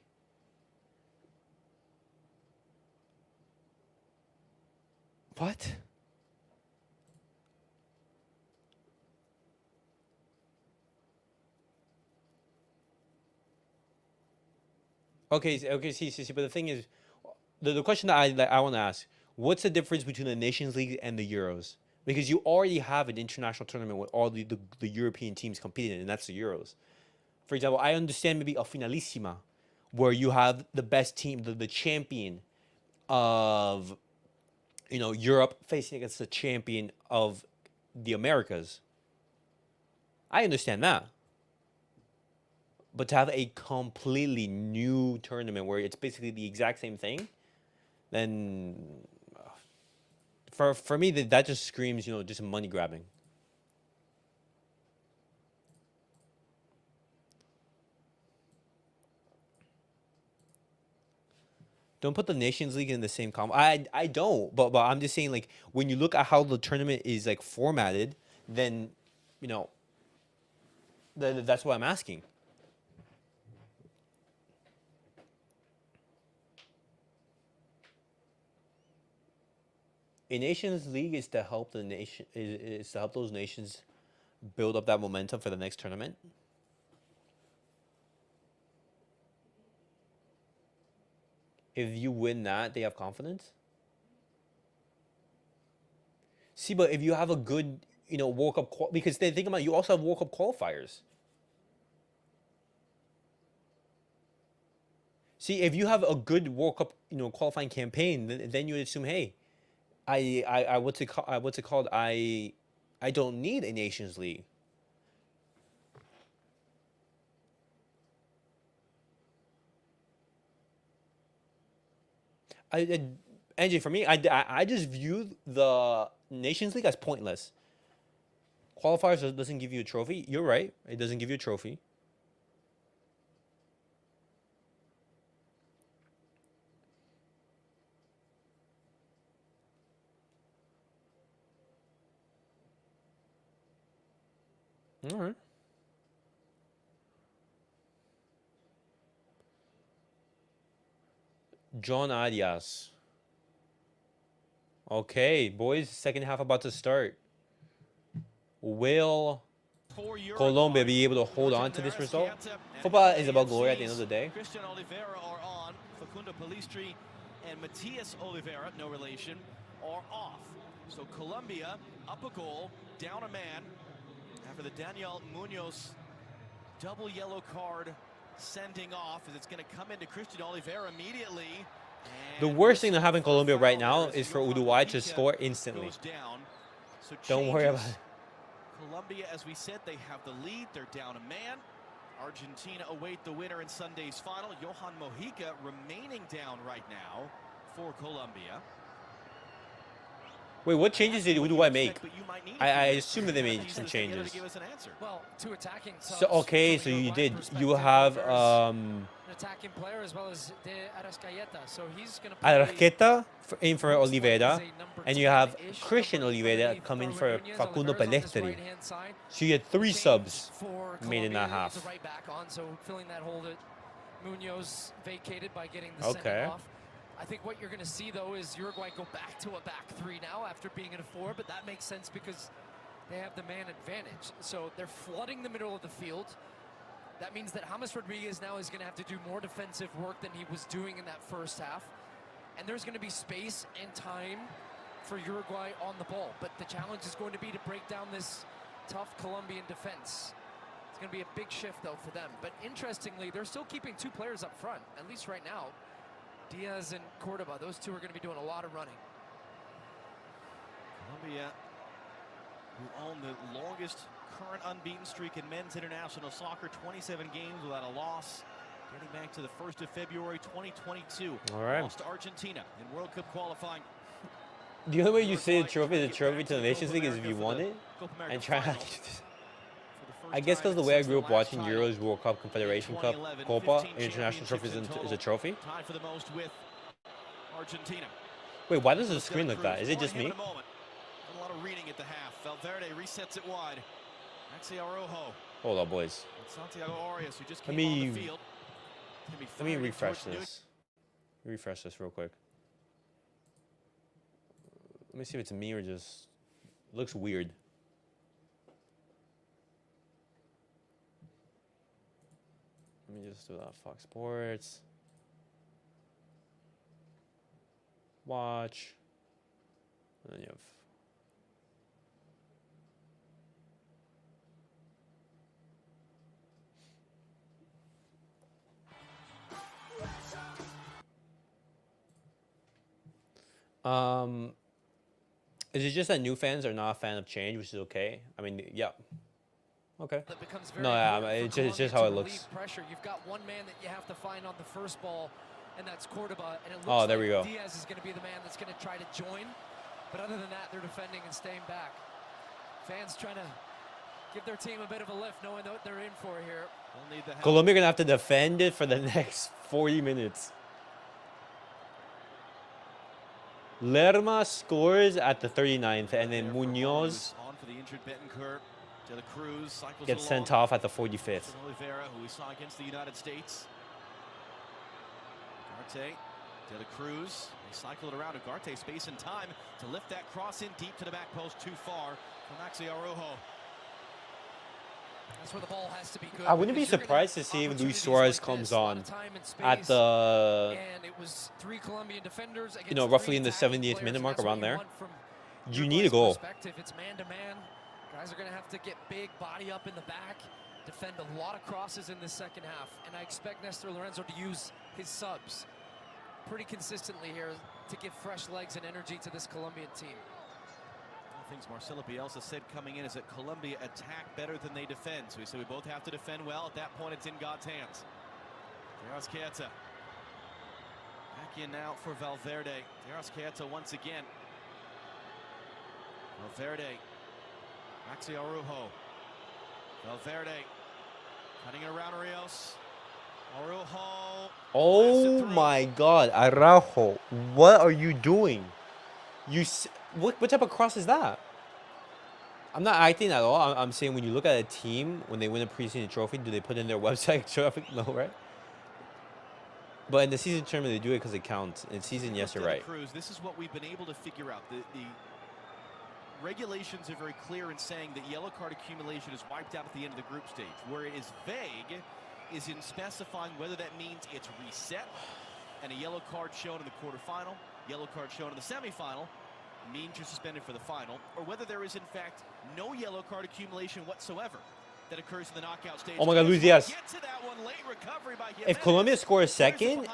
what? Okay, see, but the thing is, the question that I want to ask, what's the difference between the Nations League and the Euros? Because you already have an international tournament with all the European teams competing in, and that's the Euros. For example, I understand maybe a finalissima, where you have the best team, the champion of Europe facing against the champion of the Americas. I understand that. But to have a completely new tournament where it's basically the exact same thing, then for me that just screams, just money grabbing. Don't put the Nations League in the same comp. I don't, but I'm just saying, like, when you look at how the tournament is like formatted, then you know that's what I'm asking. A Nations League is to help the nation is to help those nations build up that momentum for the next tournament. If you win that, they have confidence. See, but if you have a good, World Cup because they think about it, you also have World Cup qualifiers. See, if you have a good World Cup, qualifying campaign, then you would assume, hey, what's it called? I don't need a Nations League. NJ, for me, I just view the Nations League as pointless. Qualifiers doesn't give you a trophy. You're right. It doesn't give you a trophy. All right. John Arias. Okay, boys, second half about to start. Will Colombia be able to hold on to this result? Football is about glory at the end of the day. Christian Oliveira are on. Facundo Palistri and Matias Oliveira, no relation, are off. So Colombia up a goal, down a man after the Daniel Munoz double yellow card sending off, as it's going to come into Christian Oliveira immediately. The worst thing that happened in Colombia right now is for Uruguay to score instantly. So don't worry about it. Colombia, as we said, they have the lead. They're down a man. Argentina await the winner in Sunday's final. Johan Mojica remaining down right now for Colombia. Wait, what changes did Uruguay make? I assume that they made some changes. Well, two attacking subs. So okay, so you did. You have an attacking player as well as De Arrascaeta. So he's going to Arrascaeta in for Oliveira, and you have Christian Oliveira come in for Facundo Palestri. So you had three subs made in that half. Right back on, so filling that hole that Munoz vacated by getting the sending off. I think what you're going to see, though, is Uruguay go back to a back three now after being in a four, but that makes sense because they have the man advantage. So they're flooding the middle of the field. That means that James Rodriguez now is going to have to do more defensive work than he was doing in that first half. And there's going to be space and time for Uruguay on the ball. But the challenge is going to be to break down this tough Colombian defense. It's going to be a big shift, though, for them. But interestingly, they're still keeping 2 players up front, at least right now. Diaz and Cordoba, those 2 are going to be doing a lot of running. Colombia, who own the longest current unbeaten streak in men's international soccer, 27 games without a loss, getting back to the 1st of February 2022. All right. Lost to Argentina in World Cup qualifying. The only way you say the trophy to the Nations League is if you won it and try not to do this. I guess because the way I grew up watching Euros, World Cup, Confederation Cup, Copa, international trophies is a trophy. Tied for the most with Argentina. Wait, why does the screen look that? Is it just me? A lot of reading at the half. Valverde resets it wide. Maxi Araujo. Hold up, boys. Santiago Arias, who just came Let on the field. me refresh this. Refresh this real quick. Let me see if it's me or just looks weird. Let me just do that. Fox Sports. Watch. And then you have. Is it just that new fans are not a fan of change, which is okay? I mean, yeah. Okay. No, yeah, it's just how it looks. Pressure. You've got one man that you have to find on the first ball, and that's Cordoba. And it looks oh, there we go. Diaz is going to be the man that's going to try to join. But other than that, they're defending and staying back. Fans trying to give their team a bit of a lift, knowing what they're in for here. Colombia going to have to defend it for the next 40 minutes. Lerma scores at the 39th, and then Munoz gets sent off at the 45th. Oliveira, who we saw against the United States. Ugarte, De La Cruz. They cycle it around. Ugarte, space and time to lift that cross in deep to the back post, too far for Maxi Araujo. That's where the ball has to be good. I wouldn't be surprised to see if Luis Suarez comes on at the, and it was 3 Colombian defenders, roughly in the 70th minute mark, around there. You need a goal. It's man-to-man. Guys are going to have to get big, body up in the back, defend a lot of crosses in the second half. And I expect Nestor Lorenzo to use his subs pretty consistently here to give fresh legs and energy to this Colombian team. Things Marcelo Bielsa said coming in is that Colombia attack better than they defend. So he said we both have to defend well. At that point, it's in God's hands. Terrasqueta. Back in now for Valverde. Terrasqueta once again. Valverde. Maxi Araujo. Valverde. Cutting it around Rios. Araujo. Oh my God, Araujo. What are you doing? What type of cross is that? I'm not acting at all. I'm saying when you look at a team, when they win a preseason trophy, do they put in their website trophy? No, right? But in the season tournament, they do it because it counts. In season, yes, you're right. This is what we've been able to figure out. The regulations are very clear in saying that yellow card accumulation is wiped out at the end of the group stage. Where it is vague is in specifying whether that means it's reset and a yellow card shown in the quarterfinal, yellow card shown in the semifinal, means you're suspended for the final, or whether there is in fact no yellow card accumulation whatsoever that occurs in the knockout stage. Oh my God, Luis Diaz. If Colombia scores second,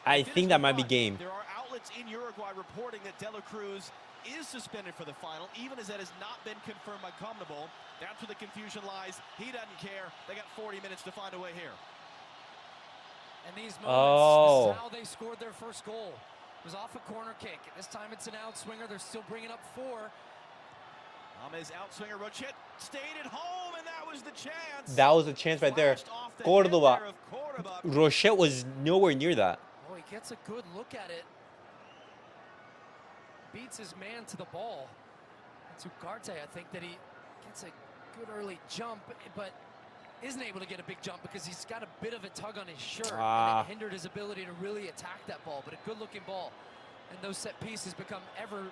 I think that might be game. There are outlets in Uruguay reporting that De La Cruz is suspended for the final, even as that has not been confirmed by CONMEBOL. That's where the confusion lies. He doesn't care. They got 40 minutes to find a way here. And these moments, this is how they scored their first goal. It was off a corner kick. This time it's an outswinger. They're still bringing up 4. James outswinger. Rochet stayed at home, and that was the chance. That was a chance right there. Cordoba. Rochet was nowhere near that. Oh, he gets a good look at it. Beats his man to the ball. It's Ugarte, I think, that he gets a good early jump, but isn't able to get a big jump because he's got a bit of a tug on his shirt. And it hindered his ability to really attack that ball, but a good-looking ball. And those set pieces become ever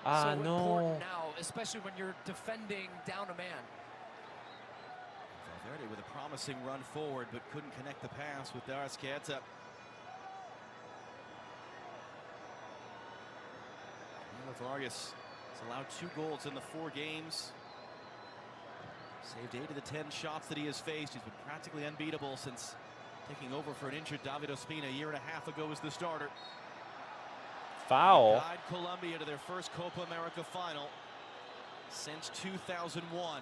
so important now, especially when you're defending down a man. Valverde with a promising run forward, but couldn't connect the pass with Terrasqueta. Vargas has allowed 2 goals in the 4 games. Saved 8 of the 10 shots that he has faced. He's been practically unbeatable since taking over for an injured David Ospina a year and a half ago as the starter. Foul. Guide Colombia to their first Copa America final since 2001.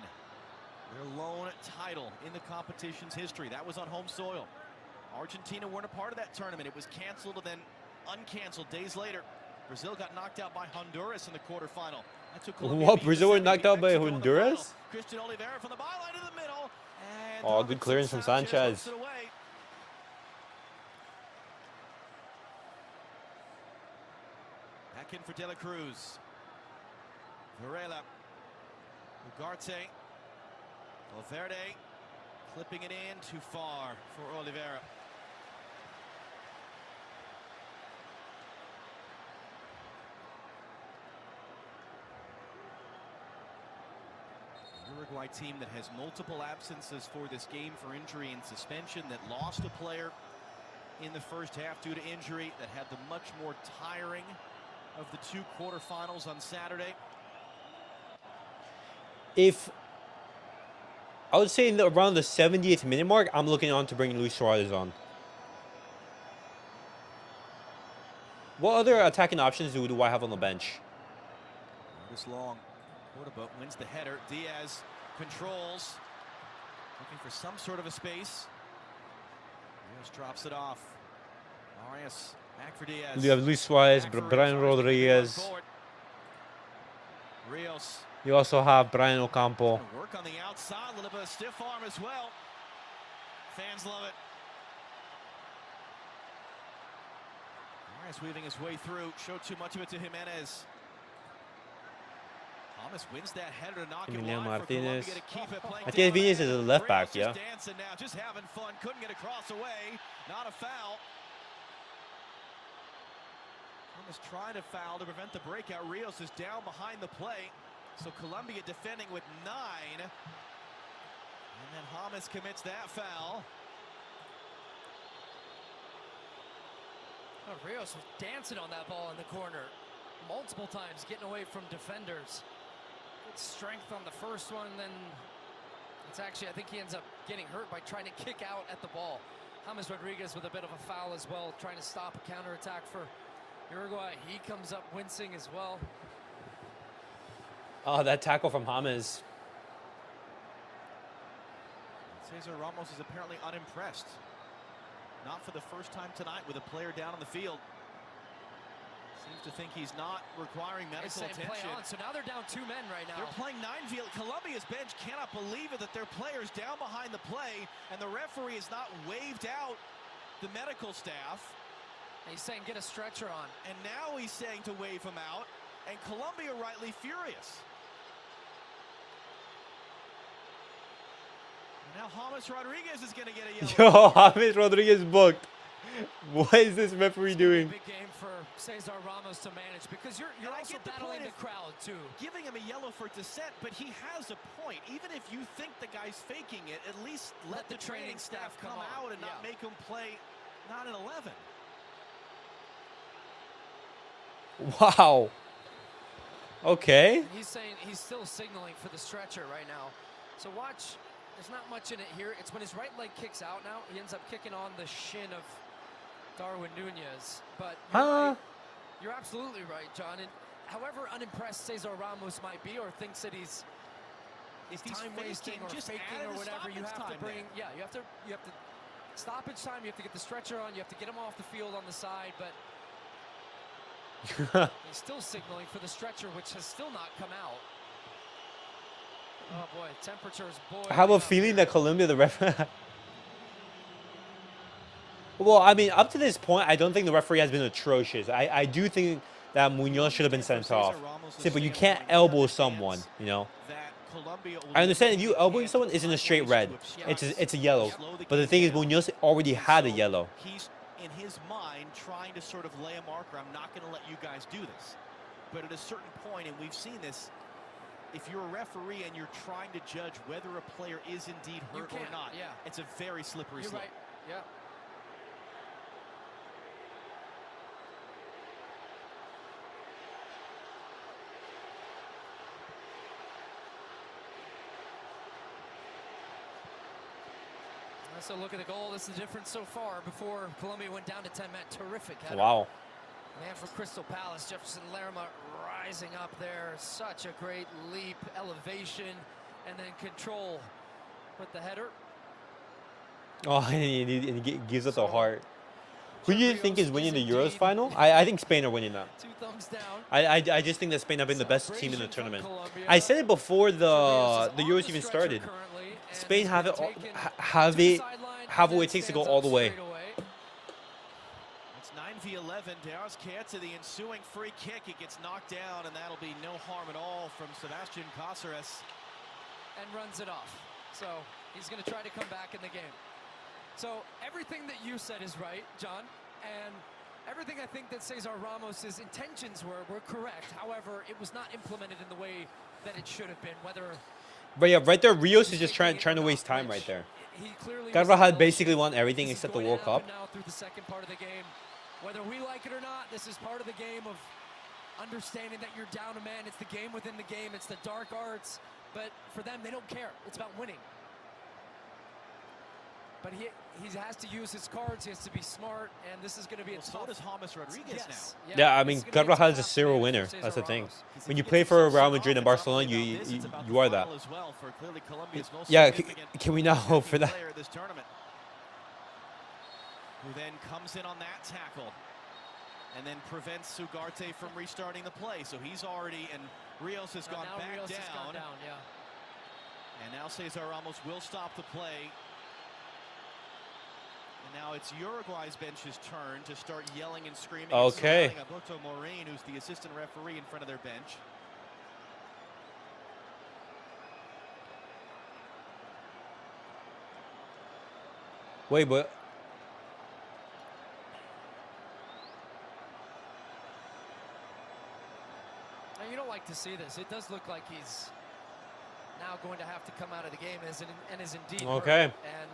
Their lone title in the competition's history. That was on home soil. Argentina weren't a part of that tournament. It was canceled and then uncanceled days later. Brazil got knocked out by Honduras in the quarterfinal. What? Brazil were knocked out by Honduras? Christian Oliveira from the byline to the middle. And oh, good clearance from Sanchez. Back in for De La Cruz. Varela. Ugarte. Valverde clipping it in too far for Oliveira. Uruguay team that has multiple absences for this game for injury and suspension, that lost a player in the first half due to injury, that had the much more tiring of the two quarterfinals on Saturday. If I would say around the 70th minute mark, I'm looking on to bring Luis Suarez on. What other attacking options do I have on the bench? This long. Quarterboat wins the header. Diaz controls. Looking for some sort of a space. Diaz drops it off. Arias back for Diaz. You have Luis Suarez, Brian Rodriguez. Rios. You also have Brian Ocampo. Work on the outside, a little bit of stiff arm as well. Fans love it. Arias weaving his way through. Showed too much of it to Jimenez. Thomas wins that header to knock it wide Martinez. for Colombia to keep it playing. Martinez Vinicius is a left back, yeah. Just dancing now, just having fun. Couldn't get across away. Not a foul. Thomas trying to foul to prevent the breakout. Rios is down behind the play. So Colombia defending with 9. And then James commits that foul. Oh, Rios was dancing on that ball in the corner multiple times, getting away from defenders. Good strength on the first one, then it's actually, I think he ends up getting hurt by trying to kick out at the ball. James Rodriguez with a bit of a foul as well, trying to stop a counterattack for Uruguay. He comes up wincing as well. Oh, that tackle from James. Cesar Ramos is apparently unimpressed. Not for the first time tonight with a player down on the field. Seems to think he's not requiring medical attention. Play on. So now they're down 2 men right now. They're playing 9 field. Colombia's bench cannot believe it that their players down behind the play, and the referee has not waved out the medical staff. He's saying get a stretcher on. And now he's saying to wave him out, and Colombia rightly furious. And now James Rodriguez is going to get a yellow. Yo, James Rodriguez booked. What is this referee doing? Big game for Cesar Ramos to manage, because you're also battling the crowd too. Giving him a yellow for dissent, but he has a point. Even if you think the guy's faking it, at least let the training staff come out and not make him play not an 11. Wow. Okay. And he's saying he's still signaling for the stretcher right now. So watch. There's not much in it here. It's when his right leg kicks out now, he ends up kicking on the shin of Darwin Nunez. But you're absolutely right, John. And however unimpressed Cesar Ramos might be, or thinks that he's time wasting or faking or whatever, you have to bring. Yeah, you have to stoppage time. You have to get the stretcher on. You have to get him off the field on the side. But he's still signaling for the stretcher, which has still not come out. Oh boy, temperatures boiling. I have a feeling that Colombia, the referee. Well, I mean, up to this point, I don't think the referee has been atrocious. I do think that Munoz should have been sent off. But you can't elbow someone, you know. I understand if you elbowing someone, it's in a straight red. It's a yellow. But the thing is, Munoz already had a yellow. He's in his mind trying to sort of lay a marker. I'm not going to let you guys do this. But at a certain point, and we've seen this, if you're a referee and you're trying to judge whether a player is indeed hurt or not, it's a very slippery slope. Right. Yeah. So look at the goal. This is the difference so far. Before Colombia went down to 10 men. Terrific header. Wow. Man for Crystal Palace, Jefferson Lerma rising up there. Such a great leap, elevation, and then control with the header. Oh, and he gives us a heart. Who do you think is winning the Euros final? I think Spain are winning that. 2 thumbs down. I just think that Spain have been the best team in the tournament. I said it before the Euros even started. Spain have what it takes to go all the way. It's 9v11. Darius Chiesa, the ensuing free kick. It gets knocked down, and that'll be no harm at all from Sebastian Cáceres. And runs it off. So he's going to try to come back in the game. So everything that you said is right, John, and everything I think that Cesar Ramos's intentions were correct. However, it was not implemented in the way that it should have been. But yeah, right there, Rios is just trying to waste time right there. Carvajal basically won everything except the World Cup. Now through the second part of the game, whether we like it or not, this is part of the game of understanding that you're down a man. It's the game within the game. It's the dark arts. But for them, they don't care. It's about winning. But he has to use his cards. He has to be smart, and this is going to be a tough. So does James Rodriguez now. Yeah, I mean, Carvajal is a serial winner. That's the thing. When you play for Real Madrid and Barcelona, you are that. Yeah, can we not hope for that? Who then comes in on that tackle and then prevents Ugarte from restarting the play. So he's already, and Rios has gone back down. And now Cesar Ramos will stop the play. And now it's Uruguay's bench's turn to start yelling and screaming. Okay. Alberto Morin, who's the assistant referee in front of their bench. Wait, but now, you don't like to see this. It does look like he's now going to have to come out of the game and is indeed okay. hurt. And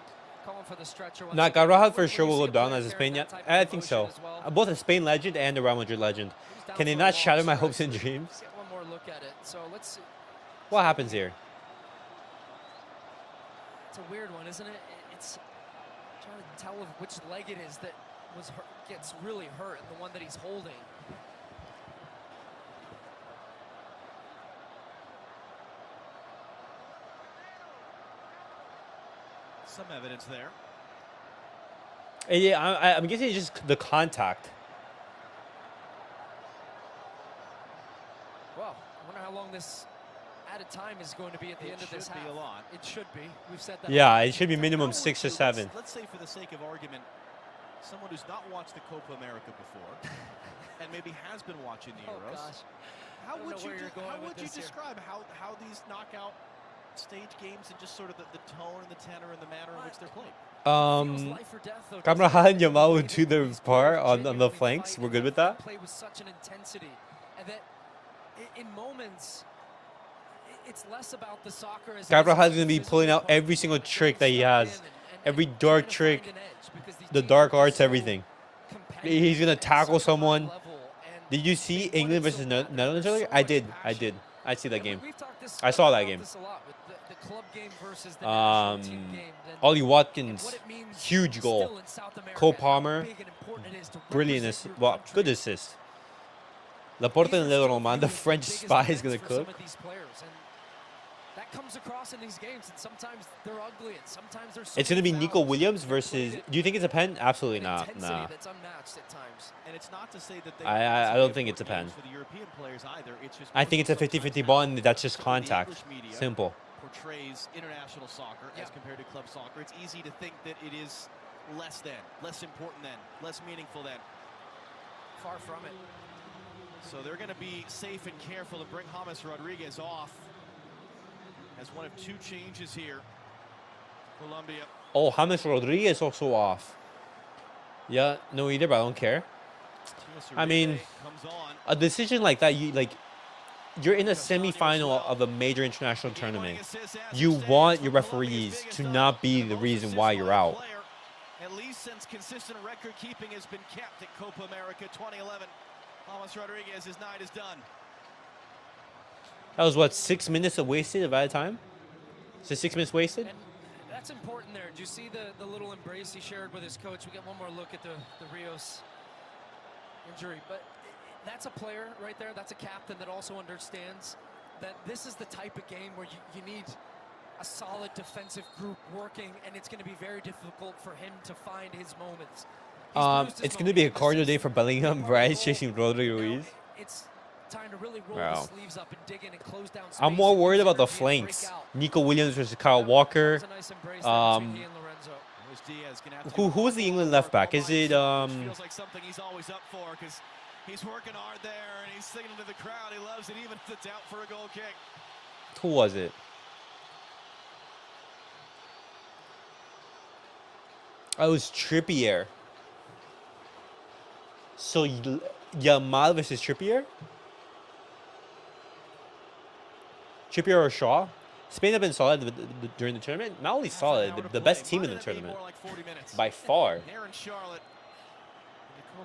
calling for the stretcher. Nah, Carvajal for sure will go down as a Spain. I think so. Both a Spain legend and a Real Madrid legend. Can they not shatter my hopes and dreams? Let's get one more look at it. So let's see. What happens here? It's a weird one, isn't it? It's trying to tell which leg it is that gets really hurt, and the one that he's holding. Some evidence there. Yeah, I'm guessing it's just the contact. Well, I wonder how long this added time is going to be at the end of this half. It should be a lot. It should be. We've said that. Yeah, it should be minimum 6 or 7. Let's say, for the sake of argument, someone who's not watched the Copa America before and maybe has been watching the Euros. Oh, gosh. How would you describe how these knockout stage games and just sort of the tone and the tenor and the manner in which they're played? Carvajal and Yamal would do their part on the flanks. We're good with that. Play with such an intensity, and that in moments, it's less about the soccer. Carvajal is going to be pulling out every single trick that he has, every dark trick, the dark arts, everything. He's going to tackle someone. Did you see England versus Netherlands earlier? I did. I see that game. I saw that game. Ollie Watkins, huge goal. Cole Palmer, brilliant. Well, good assist. Laporte and Lenormand, the French spy, is going to cook. That comes across in these games, and sometimes they're ugly, and sometimes they're. It's going to be Nico Williams versus. Do you think it's a pen? Absolutely not. Nah. That's unmatched at times. And it's not to say that I don't think it's a pen. For the European players either. It's just I think it's a 50-50 ball, and that's just contact. Simple. Portrays international soccer as compared to club soccer. It's easy to think that it is less than, less important than, less meaningful than. Far from it. So they're going to be safe and careful to bring James Rodriguez off as one of 2 changes here. Colombia. Oh, James Rodriguez also off. Yeah, no either, but I don't care. I mean, a decision like that, you're in a semi-final of a major international tournament. You want your referees to not be the reason why you're out. At least since consistent record keeping has been kept at Copa America 2011. James Rodriguez, his night is done. That was what, 6 minutes of wasted of added time? So 6 minutes wasted? And that's important there. Did you see the little embrace he shared with his coach? We get one more look at the Rios injury. But that's a player right there. That's a captain that also understands that this is the type of game where you need a solid defensive group working, and it's going to be very difficult for him to find his moments. It's going to be a cardio day for Bellingham. Bryce chasing Rodri Ruiz. It's time to really roll the sleeves up and dig in and close down space. I'm more worried about the flanks. Nico Williams versus Kyle Walker. Who was the England left back? Is it Feels like something he's always up for, because he's working hard there and he's signaling to the crowd. He loves it even if it's out for a goal kick. Who was it? Oh, it was Trippier. So Yamal versus Trippier? Trippier or Shaw? Spain have been solid during the tournament. Not only solid, the best team in the tournament. By far.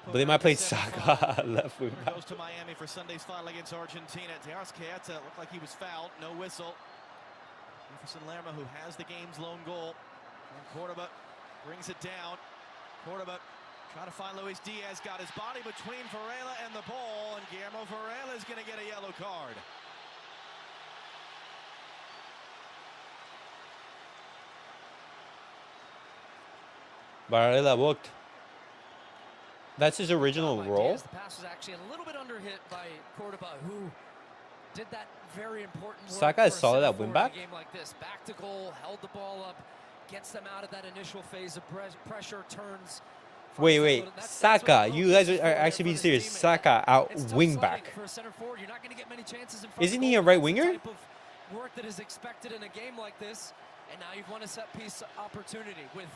But they might play Saka left wing back. Goes to Miami for Sunday's final against Argentina. Diaz Keita looked like he was fouled. No whistle. Jefferson Lerma, who has the game's lone goal. And Cordoba brings it down. Cordoba trying to find Luis Diaz. Got his body between Varela and the ball. And Guillermo Varela is going to get a yellow card. Varela booked. That's his original role. The pass was actually a little bit under hit by Cordoba, who did that very important work. Saka is solid at wing back. Game like this, back to goal, held the ball up, gets them out of that initial phase of pressure, turns. Wait. Saka, you guys are actually being serious. Saka out wing back. Isn't he a right winger? Work that is expected in a game like this, and now you've won a set piece opportunity with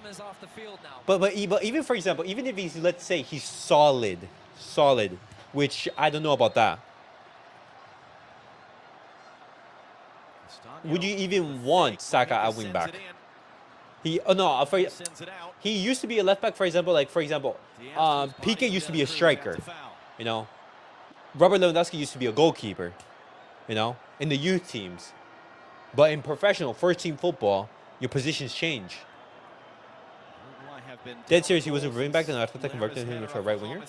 James off the field now. But even, for example, even if he's, let's say he's solid, which I don't know about that. Would you even want Saka at wing back? He used to be a left back, for example. Piqué used to be a striker. You know, Robert Lewandowski used to be a goalkeeper. You know, in the youth teams. But in professional first team football, your positions change. Dead serious, he was a wing back, and Arteta converted him into a right winger.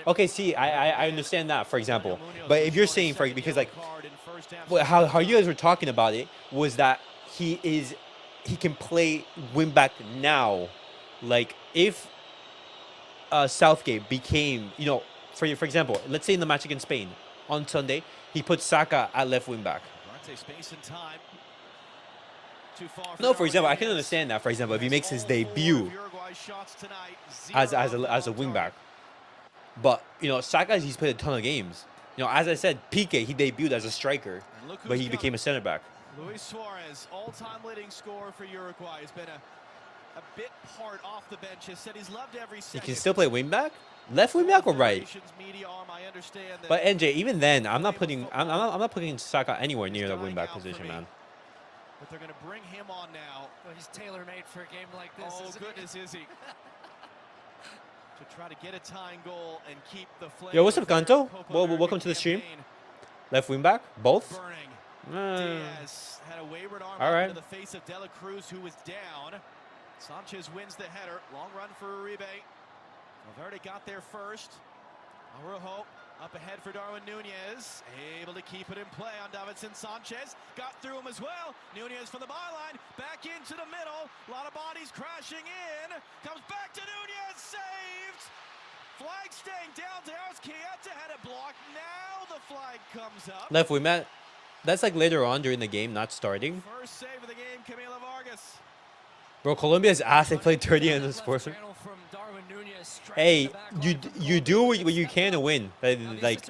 Okay, see, I understand that, for example. But if you're saying, because like, how you guys were talking about it was that he can play wing back now. Like if Southgate became, you know, for example, let's say in the match against Spain on Sunday, he put Saka at left wing back. Space and time. No, for example, I can understand that. For example, if he makes his debut as a wing back, but you know, Saka, he's played a ton of games. You know, as I said, Piqué, he debuted as a striker, but he became a center back. Luis Suarez, all-time leading scorer for Uruguay, has been a bit part off the bench. Has said he's loved every second. He can still play wing back, left wing back or right. But NJ, even then, I'm not putting Saka anywhere near the wing back position, man. But they're going to bring him on now. Well, he's tailor-made for a game like this. Oh, goodness, is he? To try to get a tying goal and keep the flame. Yo, what's up, Kanto? Well, welcome to the stream. Left wing back, both. Diaz had a wayward arm into the face of De La Cruz, who was down. Sanchez wins the header. Long run for Uribe. Valverde got there first. Araujo up ahead for Darwin Nunez, able to keep it in play on Davinson Sanchez. Got through him as well. Nunez from the byline, back into the middle. A lot of bodies crashing in. Comes back to Nunez, saved. Flag staying down. Diaz Keita had it blocked. Now the flag comes up. Left wing back. That's like later on during the game, not starting. First save of the game, Camila Vargas. Bro, Colombia's ass. They played 30 in the sports. Hey, you do what you can to win. Like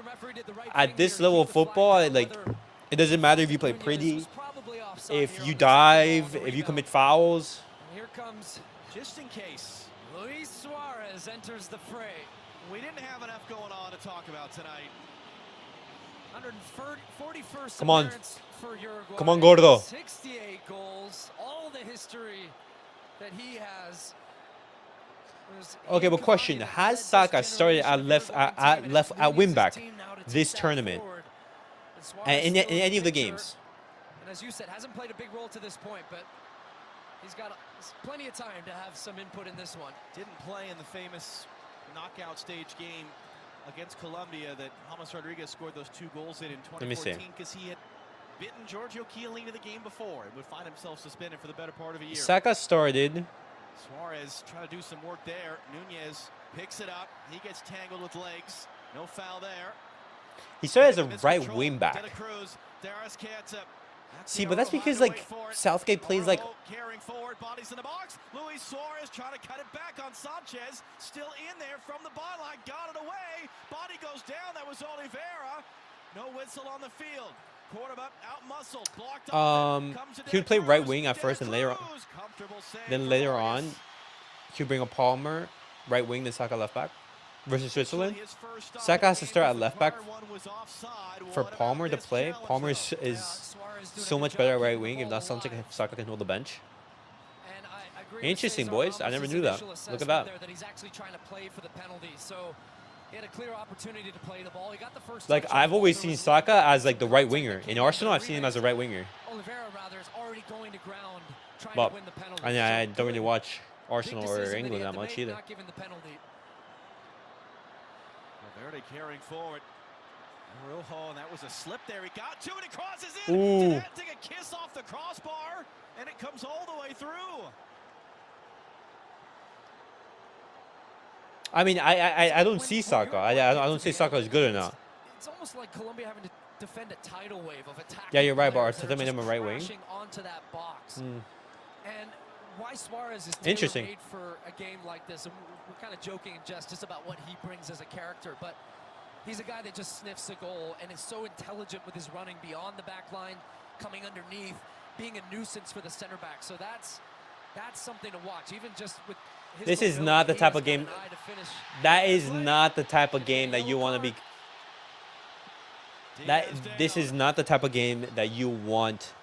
at this level of football, like it doesn't matter if you play pretty, if you dive, if you commit fouls. Here comes, just in case, Luis Suarez enters the fray. We didn't have enough going on to talk about tonight. 141st Come on. appearance for Uruguay. Come on, Gordo. 68 goals, all the history that he has. Okay, but question: has Saka started at wing back this tournament, and in any of the games? And as you said, hasn't played a big role to this point, but he's got plenty of time to have some input in this one. Didn't play in the famous knockout stage game against Colombia that James Rodriguez scored those 2 goals in 2014 because he had bitten Giorgio Chiellini the game before and would find himself suspended for the better part of a year. Saka started. Suarez trying to do some work there. Nunez picks it up. He gets tangled with legs. No foul there. He started as a right wing back. See, but that's because like Southgate plays like. Carrying forward, bodies in the box. Luis Suarez trying to cut it back on Sanchez. Still in there from the byline. Got it away. Body goes down. That was Oliveira. No whistle on the field. Cordoba out muscled. Blocked off. He would play right wing at first, and later on, he would bring a Palmer right wing, then Saka left back. Versus Switzerland, Saka has to start at left back for Palmer to play. Palmer is so much better at right wing. If not, sounds like Saka can hold the bench. Interesting, boys. I never knew that. Look at that. He's actually trying to play for the penalty, so he had a clear opportunity to play the ball. He got the first. Like I've always seen Saka as like the right winger. In Arsenal, I've seen him as a right winger. Oliveira rather is already going to ground, trying to win the penalty. I don't really watch Arsenal or England that much either. Not given the penalty. Valverde carrying forward. Rojo, and that was a slip there. He got to it. He crosses in. Ooh. Take a kiss off the crossbar, and it comes all the way through. I mean, I don't see Saka. I don't say Saka is good or not. It's almost like Colombia having to defend a tidal wave of attack. Yeah, you're right, but Arteta made him a right wing. Onto that box. And why Suarez is interesting made for a game like this. And we're kind of joking and just about what he brings as a character, but he's a guy that just sniffs a goal and is so intelligent with his running beyond the back line, coming underneath, being a nuisance for the center back. So that's something to watch. Even just with his this is not the type of game. That is not the type of game that you want to be. This is not the type of game that you want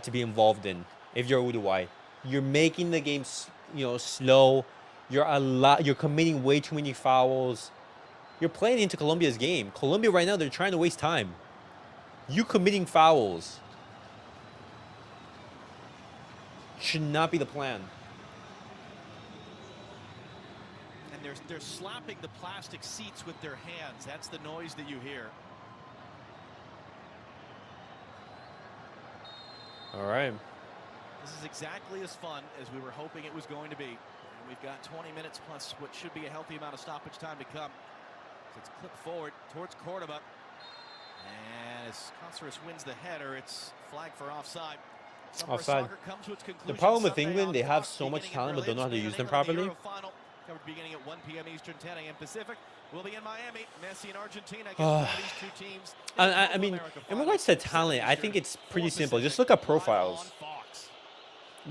to be involved in. If you're Uruguay, you're making the game, slow. You're committing way too many fouls. You're playing into Colombia's game. Colombia right now, they're trying to waste time. You committing fouls should not be the plan. And they're slapping the plastic seats with their hands. That's the noise that you hear. All right. This is exactly as fun as we were hoping it was going to be. And we've got 20 minutes plus what should be a healthy amount of stoppage time to come. So it's clipped forward towards Cordoba. And as Conceres wins the header, it's flagged for offside. Offside. The problem with England, they have so much talent but don't know how to use them properly. Covered beginning at 1 p.m. Eastern, 10 a.m. Pacific. We'll be in Miami. Messi and Argentina against one of these two teams. I mean, in regards to talent, I think it's pretty simple. Just look at profiles.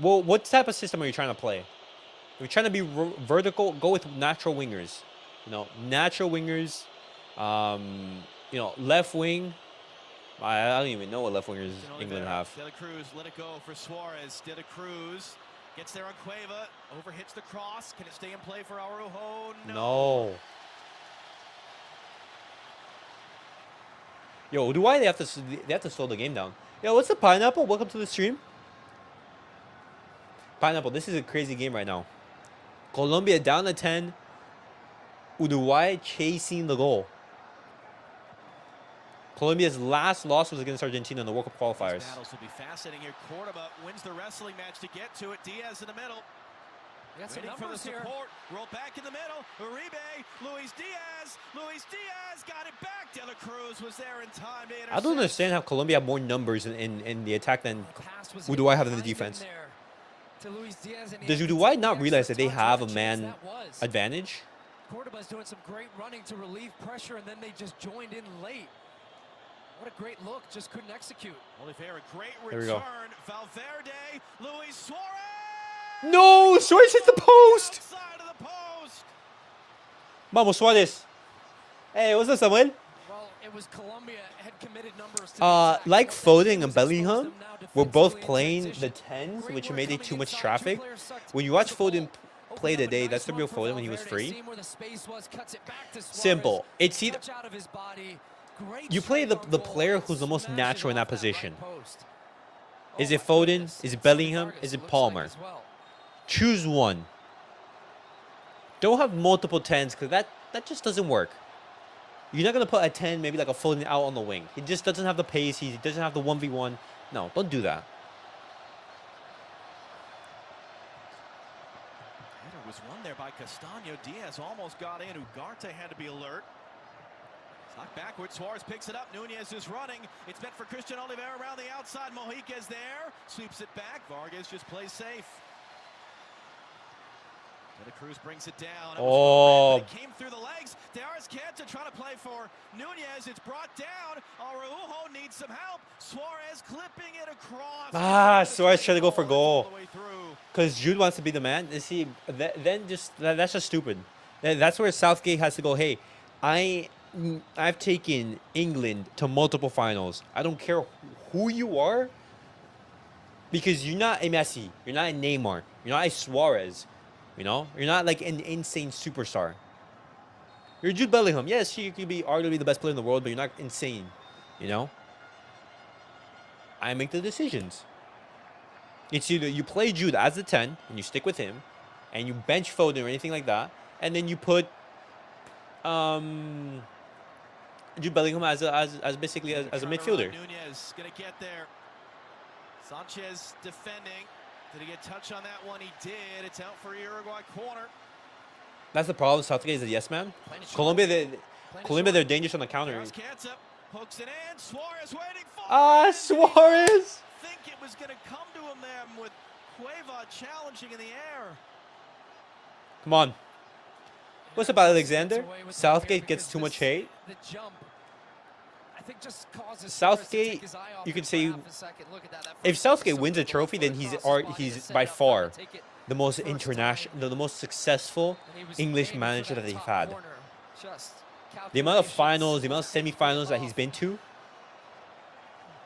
Well, what type of system are you trying to play? If you're trying to be vertical, go with natural wingers. Natural wingers. Left wing. I don't even know what left wingers England have. De La Cruz let it go for Suarez. De La Cruz gets there on Cueva. Overhits the cross. Can it stay in play for Araujo? No. Yo, Uruguay, they have to slow the game down. Yo, what's the Pineapple? Welcome to the stream. Pineapple, this is a crazy game right now. Colombia down to 10. Uruguay chasing the goal. Colombia's last loss was against Argentina in the World Cup qualifiers. These battles will be fascinating here. Cordoba wins the wrestling match to get to it. Diaz in the middle. Got some numbers for the support. here. Roll back in the middle. Uribe, Luis Diaz. Luis Diaz got it back. De La Cruz was there in time to intercept. I don't understand how Colombia have more numbers in the attack than Uruguay have in the defense. Does Uruguay not realize that they have a man advantage? Cordoba's doing some great running to relieve pressure, and then they just joined in late. What a great look, just couldn't execute. Oliveira, great There we go. return. Valverde, Luis Suarez. No, Suarez hit the post. Outside of the post. Vamos, Suarez. Hey, what's up, Samuel? Well, it was Colombia had committed numbers to like Foden and Bellingham, we're both playing the 10s, which made it too much traffic. When you watch Foden play today, that's the real Foden when he was free. Simple. It's either you play the player who's the most natural in that position. Is Oh it my Foden? goodness. Is it Sammy Bellingham? Vargas, Is it looks like Palmer? as well. Choose one. Don't have multiple 10s because that just doesn't work. You're not going to put a 10, maybe like a Foden out on the wing. He just doesn't have the pace. He doesn't have the 1v1. No, don't do that. Header was won there by Castaño. Diaz almost got in. Ugarte had to be alert. Knocked backwards. Suarez picks it up. Nunez is running. It's meant for Christian Oliveira around the outside. Mojica's there. Sweeps it back. Vargas just plays safe. De Cruz brings it down. It came through the legs. Darius Canta trying to play for Nunez. It's brought down. Araujo needs some help. Suarez clipping it across. Suarez trying to go for goal. Because Jude wants to be the man. You see, that's just stupid. That's where Southgate has to go, hey, I've taken England to multiple finals. I don't care who you are. Because you're not a Messi. You're not a Neymar. You're not a Suarez. You know? You're not like an insane superstar. You're Jude Bellingham. Yes, you could be arguably the best player in the world, but you're not insane. You know? I make the decisions. It's either you play Jude as the 10 and you stick with him, and you bench Foden or anything like that, and then you put Jude Bellingham as basically as a midfielder. Nunez gonna get there. Sanchez defending. Did he get touch on that one? He did. It's out for Uruguay corner. That's the problem. Southgate is a yes man. Colombia, they're dangerous on the counter. Hooks it in. Suarez waiting for Suarez! I think it was going to come to him there with Cueva challenging in the air. Come on. What's about Alexander? Southgate gets too much hate. The jump, I think, just causes Southgate, you could say, if Southgate wins a trophy, then he's by far the most international, the most successful English manager that they've had. The amount of finals, the amount of semifinals that he's been to,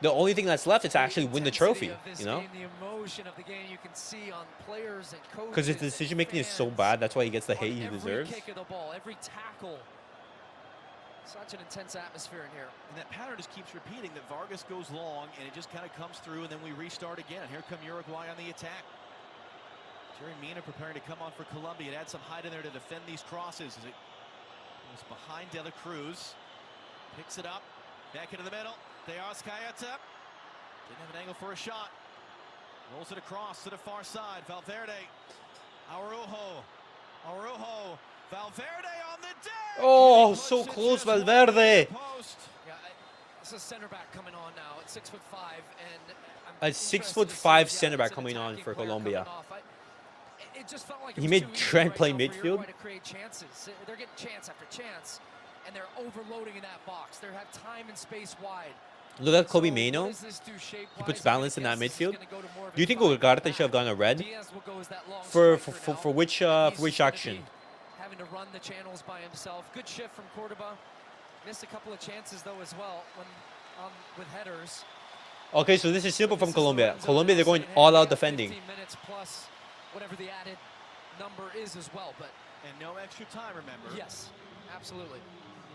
the only thing that's left is to actually win the trophy, you know? Because his decision making is so bad, that's why he gets the hate he deserves. Such an intense atmosphere in here. And that pattern just keeps repeating, that Vargas goes long and it just kind of comes through and then we restart again. Here come Uruguay on the attack. Jerry Mina preparing to come on for Colombia and add some height in there to defend these crosses. As it was behind De La Cruz. Picks it up. Back into the middle. Darius Cayeta. Didn't have an angle for a shot. Rolls it across to the far side. Valverde. Araujo. Valverde on the deck. Oh, so close, Valverde. Yeah, it's a center back coming on now at 6'5", A and 6'5" center back coming on for Colombia. It just felt like He made Trent play midfield. To create chances. They're getting chance after chance, and they're overloading in that box. They have time and space wide. Look at Kobe Maino. He puts balance in that midfield. Do you think Ugarte should have gone a red? For which action? Having to run the channels by himself. Good shift from Cordoba. Missed a couple of chances though as well when with headers. Okay, so this is simple from Colombia. Colombia, they're going all out defending. 15 minutes plus whatever the added number is as well, but and no extra time, remember. Yes, absolutely.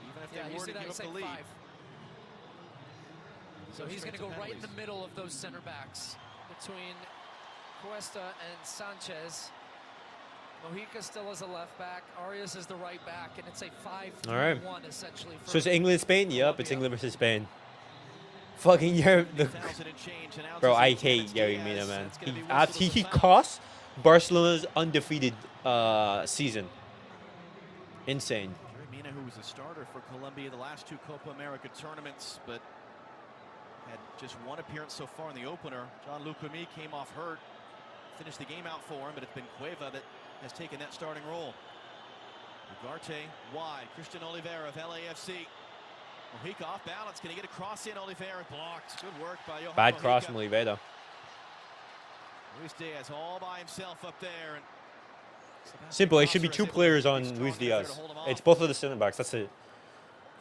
Even if they were to give up the lead. So he's going to go right in the middle of those center backs between Cuesta and Sanchez. Mojica still as a left back, Arias is the right back, and it's a 5-1 essentially. So it's England-Spain? Yep, it's England versus Spain. Fucking bro, I hate Jerry Mina, man. He cost Barcelona's undefeated season. Insane. Jerry Mina, who was a starter for Colombia the last two Copa America tournaments, but had just one appearance so far in the opener. John Lucumi came off hurt, finished the game out for him, but it's been Cueva that has taken that starting role. Ugarte wide. Christian Oliveira of LAFC. Mojica off balance. Can he get a cross in? Oliveira blocked. Good work by Johan Bad Mojica. cross from Oliveira. Luis Diaz all by himself up there. And simple. It should be two players on Luis Diaz. It's both of the center backs. That's it.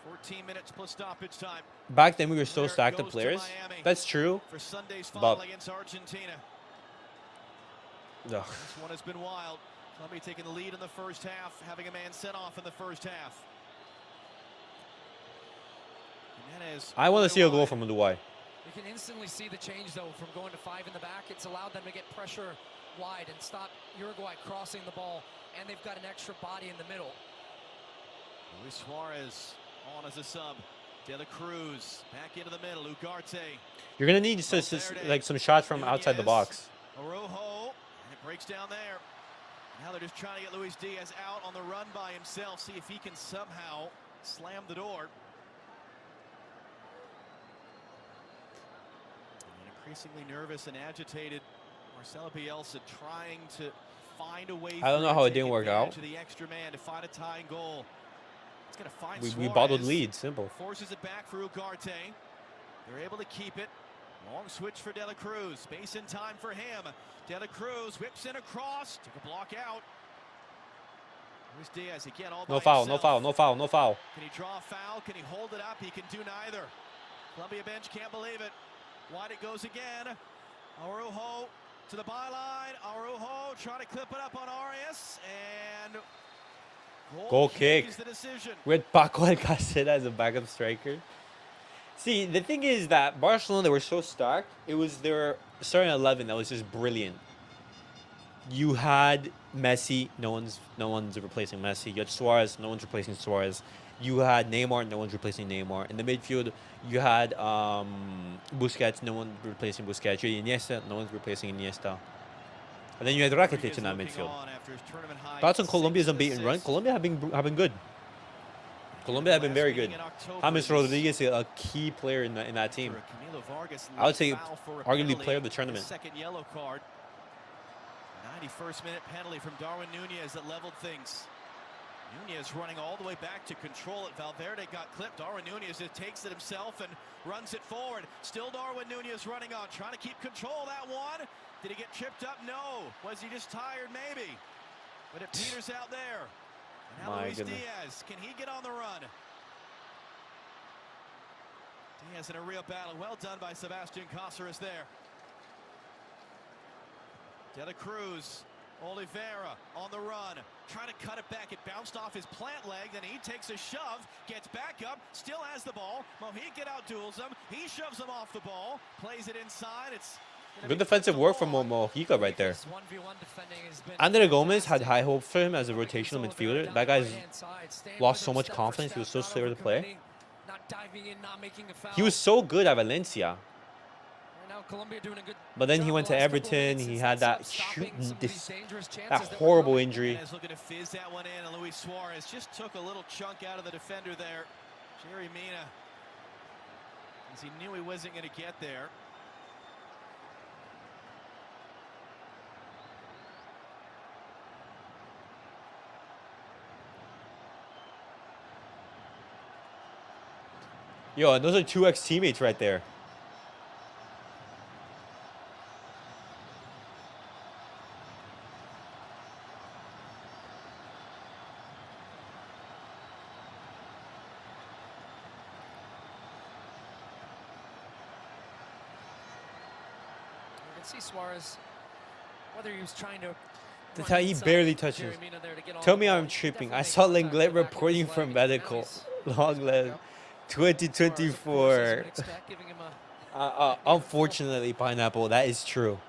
14 minutes plus stoppage time. Back then we were so stacked up players. That's true. For Sunday's But final against Argentina. ugh. This one has been wild. Colombia taking the lead in the first half, having a man sent off in the first half. I want to see a goal from Uruguay. You can instantly see the change, though, from going to 5 in the back. It's allowed them to get pressure wide and stop Uruguay crossing the ball, and they've got an extra body in the middle. Luis Suarez on as a sub. De La Cruz back into the middle. Ugarte. You're gonna need like some shots from outside the box. Araujo, and it breaks down there. Now they're just trying to get Luis Diaz out on the run by himself, see if he can somehow slam the door. And increasingly nervous and agitated, Marcelo Bielsa trying to find a way. I don't know how it didn't work out. To the extra man to find a tying goal. It's going to find we Suarez. bottled lead, simple. Forces it back for Ugarte. They're able to keep it. Long switch for De La Cruz. Space and time for him. De La Cruz whips in across. Took a block out. Luis Diaz again all by No foul, himself. no foul, no foul, no foul. Can he draw a foul? Can he hold it up? He can do neither. Colombia bench can't believe it. Wide it goes again. Araujo to the byline. Araujo trying to clip it up on Arias. And goal kick. is the decision. With Paco Alcácer as a backup striker. See, the thing is that Barcelona, they were so stacked. It was their starting 11 that was just brilliant. You had Messi, no one's replacing Messi. You had Suarez, no one's replacing Suarez. You had Neymar, no one's replacing Neymar. In the midfield, you had Busquets, no one's replacing Busquets. You had Iniesta, no one's replacing Iniesta. And then you had Rakitic in that midfield. Thoughts on Colombia's unbeaten run? Colombia have been good. Colombia have been very good. James Rodriguez is a key player in that team. I would say arguably player of the tournament. Second yellow card. 91st minute penalty from Darwin Nunez that leveled things. Nunez running all the way back to control it. Valverde got clipped. Darwin Nunez just takes it himself and runs it forward. Still Darwin Nunez running on, trying to keep control of that one. Did he get tripped up? No. Was he just tired? Maybe. But it peters out there. And now Luis Diaz, can he get on the run? Diaz in a real battle. Well done by Sebastian Cáceres there. De La Cruz, Oliveira on the run, trying to cut it back. It bounced off his plant leg, then he takes a shove, gets back up, still has the ball. Mojica outduels him. He shoves him off the ball, plays it inside. It's good defensive work from Mojica right there. Andre Gomez had high hopes for him as a rotational midfielder. That guy's lost so much confidence. He was so slow to play. He was so good at Valencia. But then he went to Everton. He had that horrible injury. Looking to fizz that one in, and Luis Suarez just took a little chunk out of the defender there. Jerry Mina, as he knew he wasn't going to get there. Yo, and those are two ex-teammates right there. See Suarez, whether he was trying to. That's how he barely touches. Tell me I'm tripping. I saw Lenglet reporting from medical. Lenglet, 2024. Unfortunately, Pineapple, that is true.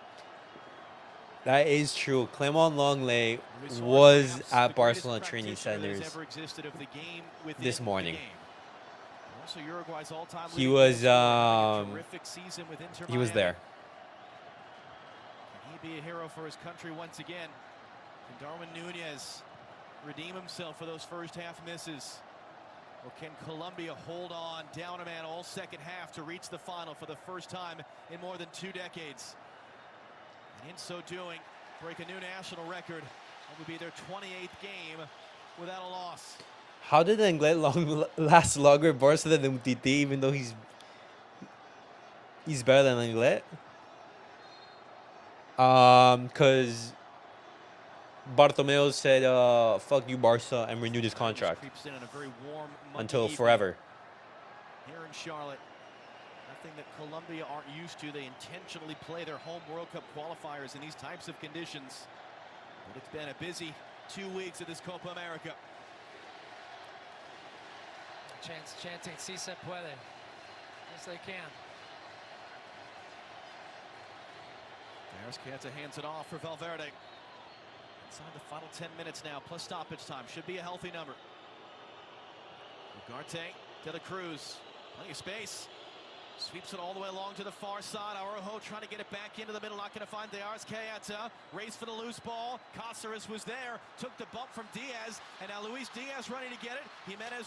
That is true. Clement Lenglet was at Barcelona training centers this morning. He was there. Be a hero for his country once again. Can Darwin Nunez redeem himself for those first half misses? Or can Colombia hold on down a man all second half to reach the final for the first time in more than 2 decades? And in so doing, break a new national record. It would be their 28th game without a loss. How did Lenglet last longer at Barca than Umtiti, even though he's better than Lenglet? Because Bartomeu said, fuck you, Barca, and renewed his contract until forever. Here in Charlotte, nothing that Colombia aren't used to. They intentionally play their home World Cup qualifiers in these types of conditions. But it's been a busy 2 weeks of this Copa America. Chanting, si se puede. Yes, they can. Arrascaeta hands it off for Valverde. Inside the final 10 minutes now, plus stoppage time. Should be a healthy number. Ugarte, De La Cruz, plenty of space. Sweeps it all the way along to the far side. Araujo trying to get it back into the middle. Not going to find Arrascaeta. Race for the loose ball. Cáceres was there. Took the bump from Diaz. And now Luis Diaz running to get it. Jimenez.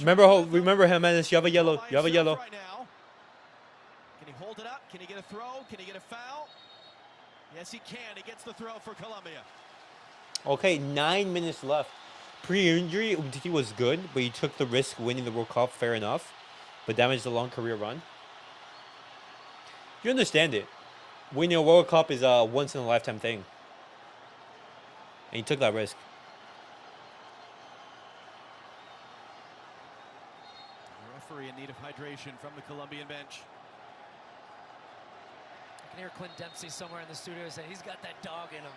Remember Jimenez. You have a yellow. You have a yellow. Right now. Can he hold it up? Can he get a throw? Can he get a foul? Yes, he can. He gets the throw for Colombia. Okay, 9 minutes left. Pre-injury, he was good, but he took the risk winning the World Cup. Fair enough. But damaged the long career run. You understand it. Winning a World Cup is a once-in-a-lifetime thing. And he took that risk. The referee in need of hydration from the Colombian bench. I can hear Clint Dempsey somewhere in the studio saying he's got that dog in him.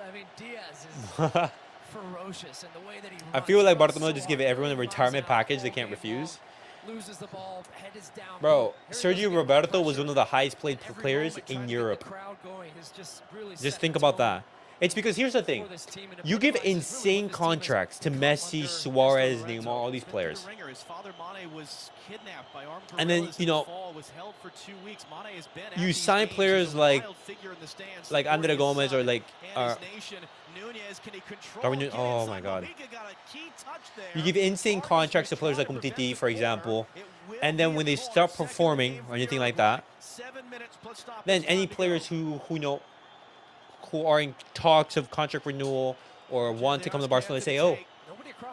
I mean, Diaz is ferocious in the way that he runs. I feel like Runs Barcelona so just give hard, everyone a really retirement runs out package they all can't game refuse. long, loses the ball, head is down. Bro, Here he goes Sergio again with Roberto was pressure. one of the highest paid Every players moment trying in to get the Europe. crowd going has just really Just set think the about tone that. It's because here's the thing. for this team, and it You give epitomizes really insane what this team has contracts to become Messi, under Suarez, Mr. Neymar, Lorenzo. all these Been through players. the ringer. His father Mane was kidnapped by armed And then, guerrillas you in the know, fall, was held for 2 weeks. Mane has been at you these sign games. players He's a like wild figure in the stands, Andre supporting his Gomez or son like and his nation. Nunez, can he control? Darwin, Get oh inside. my God. Mojica got a key touch there. You give insane Vargas contracts to was players like trying to Umtiti, prevent for the example. corner. It will And then be when a they corner. start Second performing game or for anything like Uruguay. that, 7 minutes plus stoppage then time any to players go. who are in talks of contract renewal or want to come to Barcelona say, oh,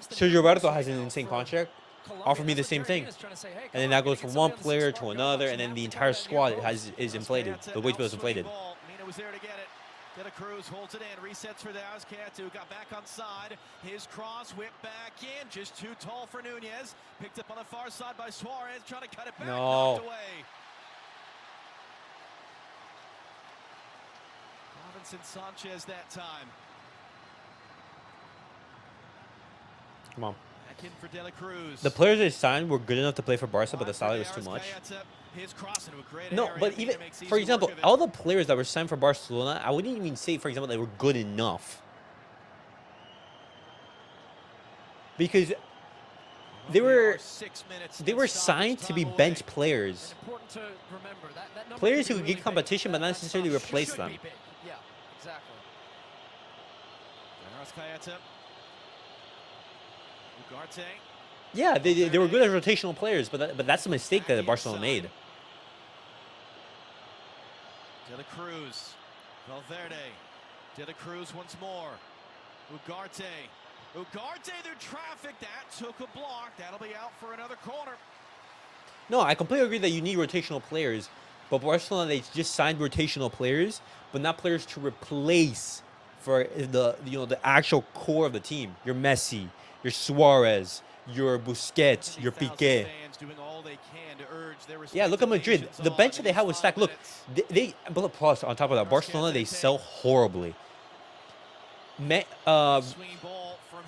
Sergio Roberto has an insane contract, offer me the same thing. And then that goes from one player to another, and then the entire squad is inflated. The wage bill is inflated. Mina was there to get it. De La Cruz holds it in, resets for the Arrascaeta, got back on side. His cross whipped back in, just too tall for Nunez. Picked up on the far side by Suarez, trying to cut it back, knocked away. Robinson Sanchez that time. Come on. Back in for De La Cruz. The players they signed were good enough to play for Barca, but the salary was too much. His cross into a great No, area. but Mina even, makes for easy example, work of it. all the players that were signed for Barcelona, I wouldn't even say, for example, they were good enough. Because they were 6 minutes signed to be bench players. Important to remember that number Players can who be could give really competition, big. but not That necessarily stop replace should them. be big. Yeah, exactly. Arrascaeta. Ugarte. Yeah, they were good as rotational players, but that's a mistake that Barcelona made. De La Cruz. Valverde. De La Cruz once more. Ugarte. Ugarte through traffic. That took a block. That'll be out for another corner. No, I completely agree that you need rotational players, but Barcelona, they just signed rotational players, but not players to replace for the actual core of the team. Your Messi, your Suarez, your Busquets, your Piqué. Yeah, look at Madrid. The bench that they had was stacked. Look, but plus on top of that, Barcelona, they sell horribly.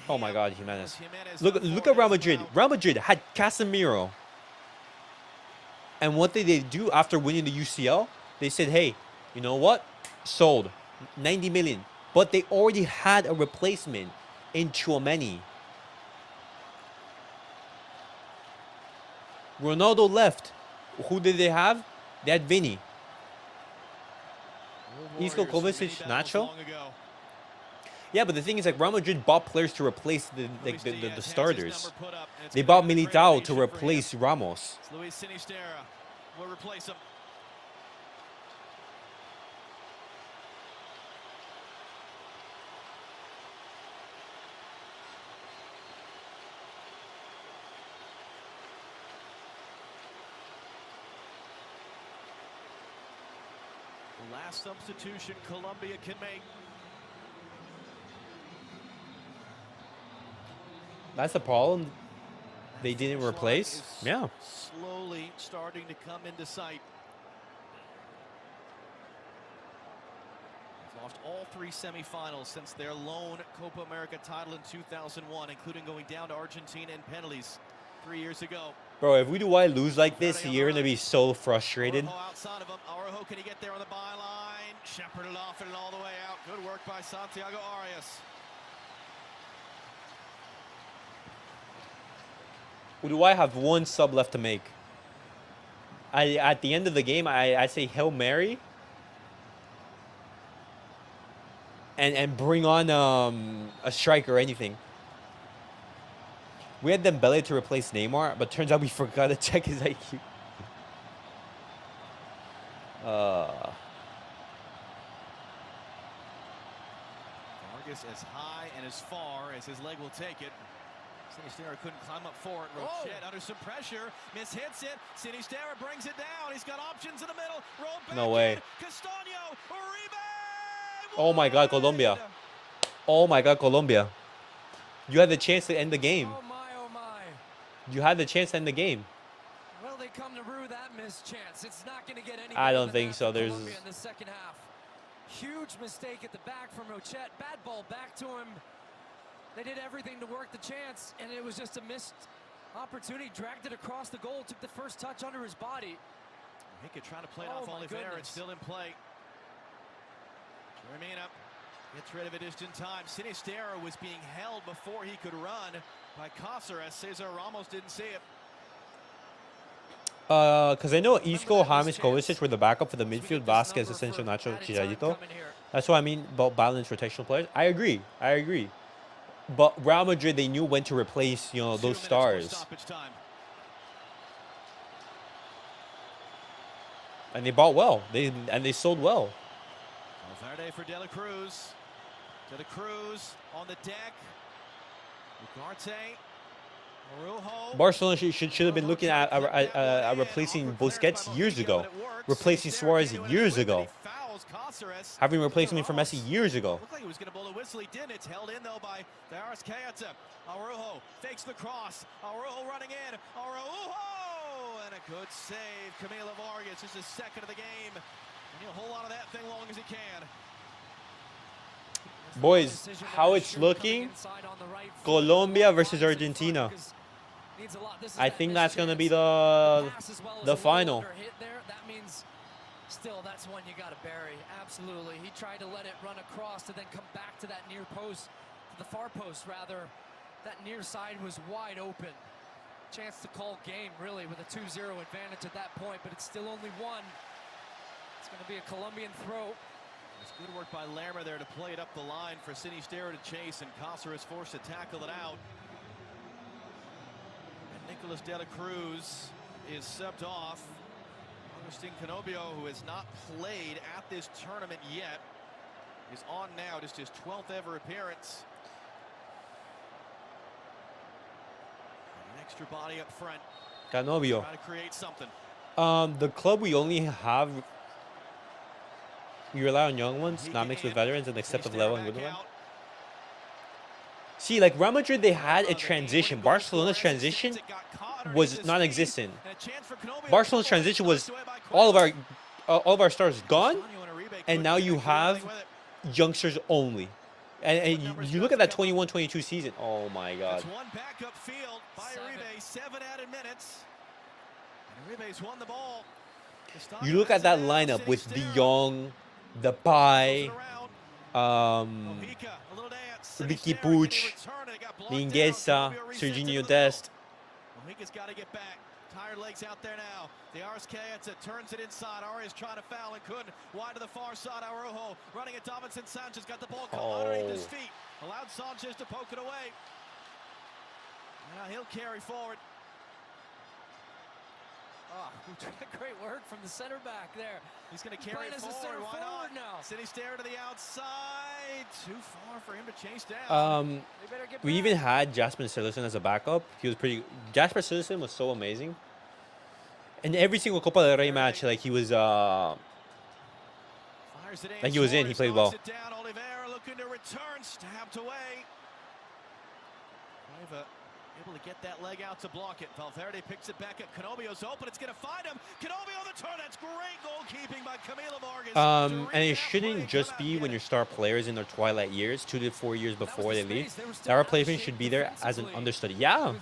Oh my God, Jimenez. Look at Real Madrid. Real Madrid had Casemiro. And what did they do after winning the UCL? They said, hey, you know what? Sold. 90 million. But they already had a replacement in Tchouaméni. Ronaldo left. Who did they have? They had Vinny. Isco, Kovacic, Nacho. Yeah, but the thing is, like, Real Madrid bought players to replace the starters. They bought Militao to replace Ramos. Luis Sinisterra will replace him. The last substitution Colombia can make. That's the problem. They didn't replace. Yeah. Slowly starting to come into sight. They've lost all 3 semifinals since their lone Copa America title in 2001, including going down to Argentina in penalties 3 years ago. Bro, if Uruguay lose like this, you're gonna be so frustrated. Araujo outside of him. Araujo, can he get there on the byline? Shepherded off and all the way out. Good work by Santiago Arias. Uruguay have one sub left to make. At the end of the game, I say Hail Mary. And bring on a striker or anything. We had Dembele to replace Neymar, but turns out we forgot to check his IQ. Vargas as high and as far as his leg will take it. Sinistera couldn't climb up for it. Rochette under some pressure. Hits it. Sinistera brings it down. He's got options in the middle. Roll back. No way. Castaño. Uribe. Oh my God, Colombia. Oh my God, Colombia. You had the chance to end the game. Oh my, oh my. You had the chance to end the game. Well, they come to rue that missed chance. It's not going to get any I better don't than think that so. for There's Colombia in the second half. Huge mistake at the back from Rochette. Bad ball back to him. They did everything to work the chance, and it was just a missed opportunity. Dragged it across the goal, took the first touch under his body. He trying to play it off Oliveira. It's still in play. Jeremina gets rid of it just in time. Sinistera was being held before he could run by Cáceres. Cesar Ramos didn't see it. Because I know Isco, James, Kovacic were the backup for the midfield. Vasquez, Asensio, Nacho, Chicharito. That's what I mean about balanced rotational players. I agree. But Real Madrid, they knew when to replace, those stars. And they bought well. They sold well. Valverde for De La Cruz. De La Cruz on the deck. Ugarte. Araujo. Barcelona should have been looking at replacing Busquets years ago. Replacing Suarez years ago. Having replaced him for Messi years ago. Looked like he was going to blow the whistle. He didn't. It's held in though by Darius Keita. Araujo fakes the cross. Araujo running in. Araujo! And a good save. Camilo Vargas, just a second of the game. And he'll hold on to that thing long as he can. Boys, how it's looking, Colombia versus Argentina. I think that's going to be the final. That means still that's one you got to bury. Absolutely. He tried to let it run across to then come back to that near post, to the far post rather. That near side was wide open. Chance to call game really with a 2-0 advantage at that point, but it's still only one. It's going to be a Colombian throw. It's good work by Lerma there to play it up the line for Sinistera to chase, and Cáceres forced to tackle it out. And Nicolas De La Cruz is subbed off. Agustin Canobio, who has not played at this tournament yet, is on now, just his 12th ever appearance. And an extra body up front. Canobio. Trying to create something. The club we only have. We rely on young ones, not mixed with veterans, and acceptable level and good one. See, like Real Madrid, they had a transition. Barcelona's transition was non-existent. Barcelona's transition was all of our stars gone, and now you have youngsters only. And you look at that 21-22 season. Oh my God. One backup field by Uribe, 7 added minutes. And Uribe's won the ball. You look at that lineup with De Jong, Depay, Ricky Puig, Mingueza, Serginho Dest. Mojica's got to get back. Tired legs out there now. The Keita turns it inside. Arias trying to foul and couldn't. Wide to the far side. Araujo running at Davinson Sanchez. Got the ball caught underneath his feet. Allowed Sanchez to poke it away. Now he'll carry forward. Oh, great work from the center back there. He's going to carry it forward. Why not? Now. Sinistera to the outside. Too far for him to chase down. We even had Jasper Cillessen as a backup. He was pretty. Jasper Cillessen was so amazing. And every single Copa del Rey match, like he was, like he was in. He played well. Oliveira looking to return, stabbed away. Able to get that leg out to block it. Valverde picks it back up. Canobbio's open. It's going to find him. Canobbio the turn. That's great goalkeeping by Camilo Vargas. And it shouldn't just be when your star players in their twilight years, 2 to 4 years before they leave. That replacement should be there as an understudy. Yeah.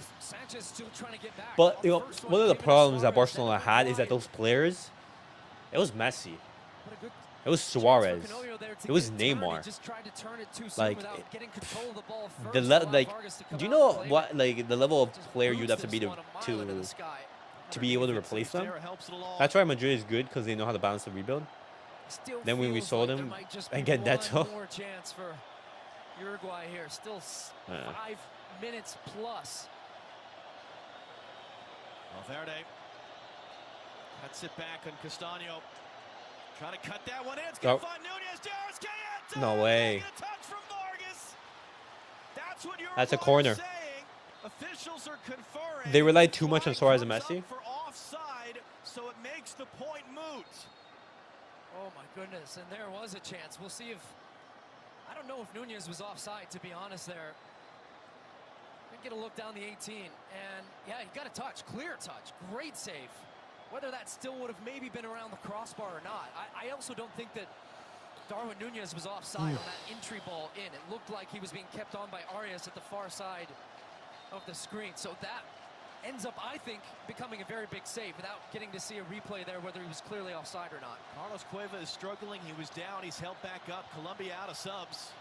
But you know, one of the problems that Barcelona had is that those players, it was Messi. It was Suarez. It was Neymar. Like, do you know what, like, the level of player you'd have to be to be able to replace them? That's why Madrid is good, because they know how to balance the rebuild. Then when we sold him and get Neto. Uruguay here, still 5 minutes plus. Valverde cuts it back on Castano. Trying to cut that one in. It's going to find Nunez. No way. Touch from Vargas. That's what That's a corner. Officials are conferring. They relied too much on Suarez and Messi. For offside, so it makes the point moot. Oh my goodness, and there was a chance. We'll see if, I don't know if Nunez was offside, to be honest there. Get a look down the 18, and yeah, he got a touch, clear touch, great save. Whether that still would have maybe been around the crossbar or not. I also don't think that Darwin Nunez was offside on that entry ball in. It looked like he was being kept on by Arias at the far side of the screen. So that ends up, I think, becoming a very big save without getting to see a replay there, whether he was clearly offside or not. Carlos Cueva is struggling. He was down. He's held back up. Colombia out of subs.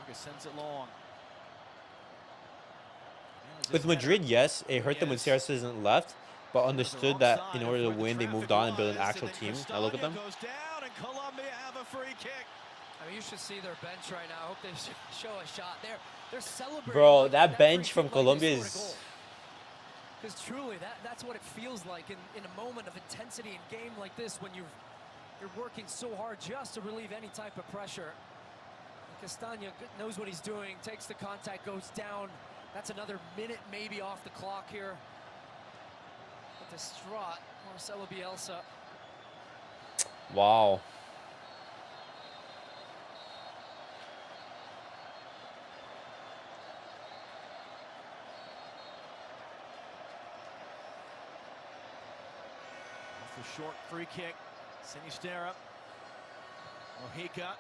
Vargas sends it long. With Madrid, yes, it hurt them when CR7 isn't left, but understood that in order to win, they moved on and built an actual team. Now look at them. I mean, you should see their bench right now. I hope they show a shot. They're celebrating. Bro, that bench from Colombia is... Because truly, that's what it feels like in a moment of intensity in game like this, when you're working so hard just to relieve any type of pressure. Castano knows what he's doing, takes the contact, goes down. That's another minute maybe off the clock here. But distraught Marcelo Bielsa. Wow. Off the short free kick. Sinisterra. Mojica.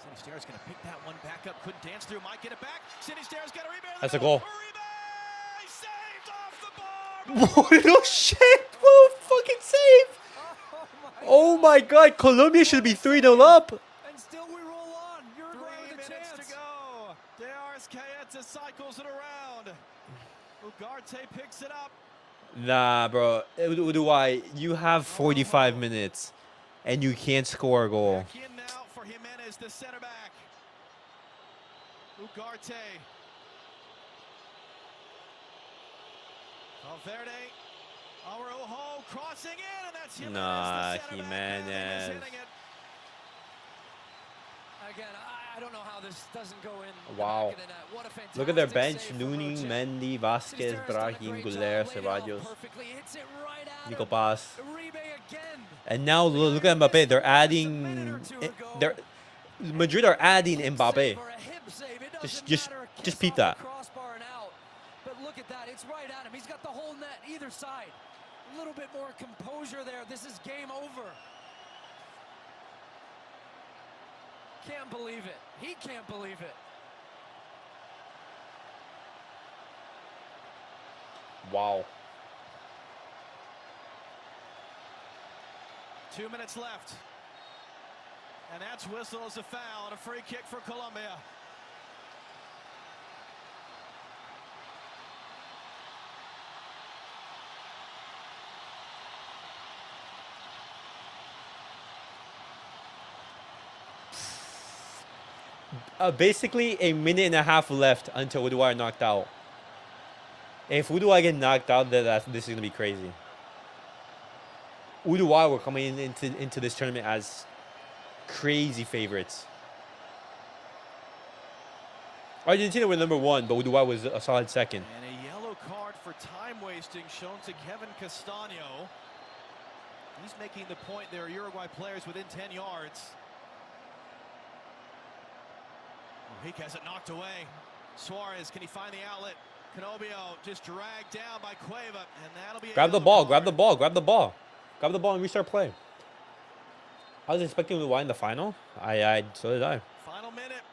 Sinisterra's going to pick that one back up. Couldn't dance through. Might get it back. Sinisterra's got a rebound. That's a goal. Uribe saved off the bar. Oh shit! What a fucking save! Oh my god, Colombia should be 3-0 up. And still we roll on. Uruguay with a 3 minutes chance to go. Darius Caeta cycles it around. Ugarte picks it up. Nah, bro. Uruguay, you have 45 minutes, and you can't score a goal. Back in now for Jimenez, the center back. Ugarte. Valverde. Araujo crossing in, and that's Jimenez. Nah, the center Jimenez. back. Hitting it. Again, I don't know how this doesn't go in. Wow. The back of the net. What a fantastic Look at their bench. save from Nuni, Roche. Mendy, Vasquez, Sinisterra's done a Brahim, great job, Guler, laid it off Ceballos, perfectly, hits it right at Nico him. Paz. Uribe again. And now look at Mbappe. They're adding... Madrid are adding Mbappe. For a hip save. It Just- doesn't just- matter. A just kiss peep off the that. crossbar and out. But look at that. It's right at him. He's got the whole net either side. A little bit more composure there. This is game over. Can't believe it. He can't believe it. Wow. 2 minutes left. And that's whistle as a foul and a free kick for Colombia. Basically, a minute and a half left until Uruguay are knocked out. If Uruguay get knocked out, then this is going to be crazy. Uruguay were coming into this tournament as crazy favorites. Argentina were number 1, but Uruguay was a solid second. And a yellow card for time wasting shown to Kevin Castano. He's making the point there are Uruguay players within 10 yards. Mojica has it knocked away. Suarez, can he find the outlet? Canobio just dragged down by Cueva, and that'll be a Grab the yellow ball, card. grab the ball, grab the ball. Grab the ball and restart play. I was expecting to win the final. So did I. Final minute.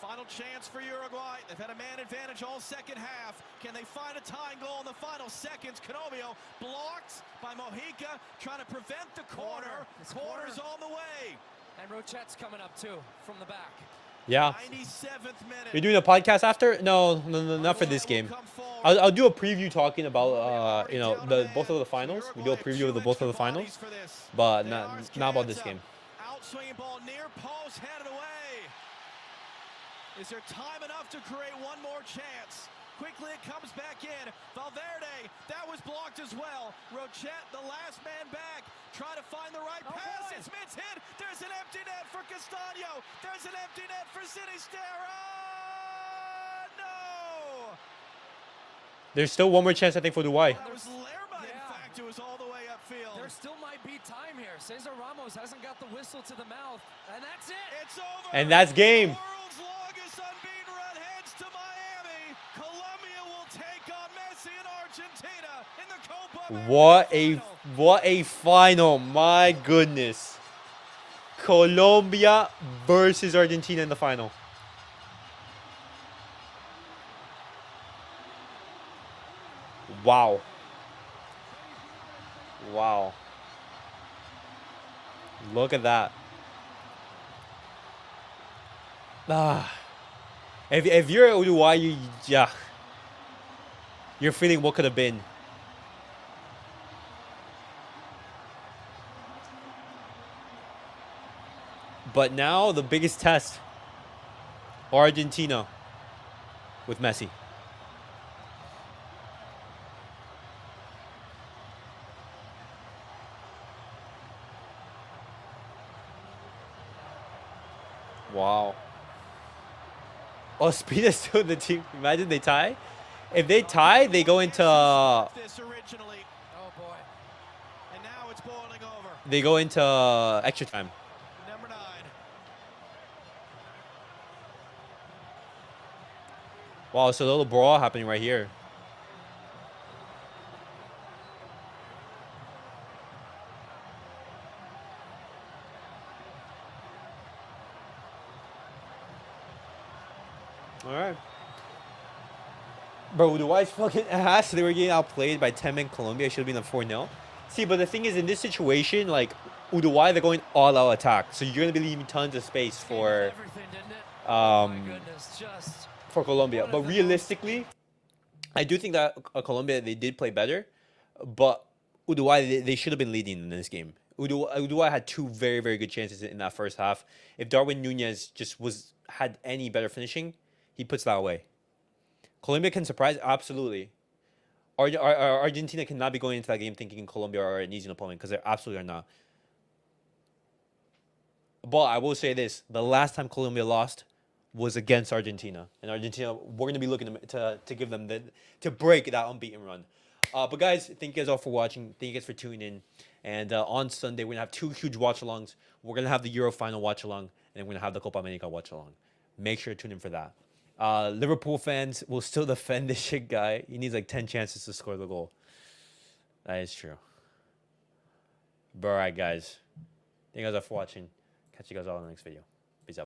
Final chance for Uruguay. They've had a man advantage all second half. Can they find a tying goal in the final seconds? Canobio blocked by Mojica, trying to prevent the corner. Corner's on the way. And Rochette's coming up too from the back. Yeah. 97th minute. You're doing a podcast after? No, not for this game. I'll do a preview talking about both of the finals. We do a preview of the both of the finals, but not about this game. Outswinging ball near post, headed away. Is there time enough to create one more chance? Quickly it comes back in. Valverde, that was blocked as well. Rochette, the last man back, trying to find the right pass. It's hit. There's an empty net for Castaño. There's an empty net for Sinisterra. No! There's still one more chance, I think, for Uruguay. That was Lerma, in fact, who was all the way upfield. There still might be time here. Cesar Ramos hasn't got the whistle to the mouth, and that's it. It's over. And that's game. World's longest unbeaten run heads to Miami. Colombia will take on Messi and Argentina in the Copa America final. What a final. My goodness. Colombia versus Argentina in the final. Wow. Wow. Look at that. If you're Uruguay, you're feeling what could have been. But now the biggest test, Argentina with Messi. Wow. Oh, Speed is still in the team. Imagine they tie. If they tie, they go into This originally. Oh boy. And now it's boiling over. they go into extra time. Number 9. Wow, so a little brawl happening right here. All right. Bro, Uruguay's fucking ass. They were getting outplayed by 10 men Colombia. It should have been a 4-0. See, but the thing is, in this situation, like, Uruguay, they're going all-out attack. So you're going to be leaving tons of space for Everything, didn't it? Oh my goodness, for Colombia. But realistically, I do think that Colombia, they did play better. But Uruguay, they should have been leading in this game. Uruguay had two very, very good chances in that first half. If Darwin Nunez just had any better finishing, he puts that away. Colombia can surprise, absolutely. Argentina cannot be going into that game thinking Colombia are an easy opponent, because they absolutely are not. But I will say this: the last time Colombia lost was against Argentina, and Argentina, we're gonna be looking to give them to break that unbeaten run. But guys, thank you guys all for watching. Thank you guys for tuning in. And on Sunday, we're gonna have 2 huge watch-alongs. We're gonna have the Euro final watch-along, and then we're gonna have the Copa America watch-along. Make sure to tune in for that. Liverpool fans will still defend this shit guy. He needs like 10 chances to score the goal. That is true. But all right, guys. Thank you guys all for watching. Catch you guys all in the next video.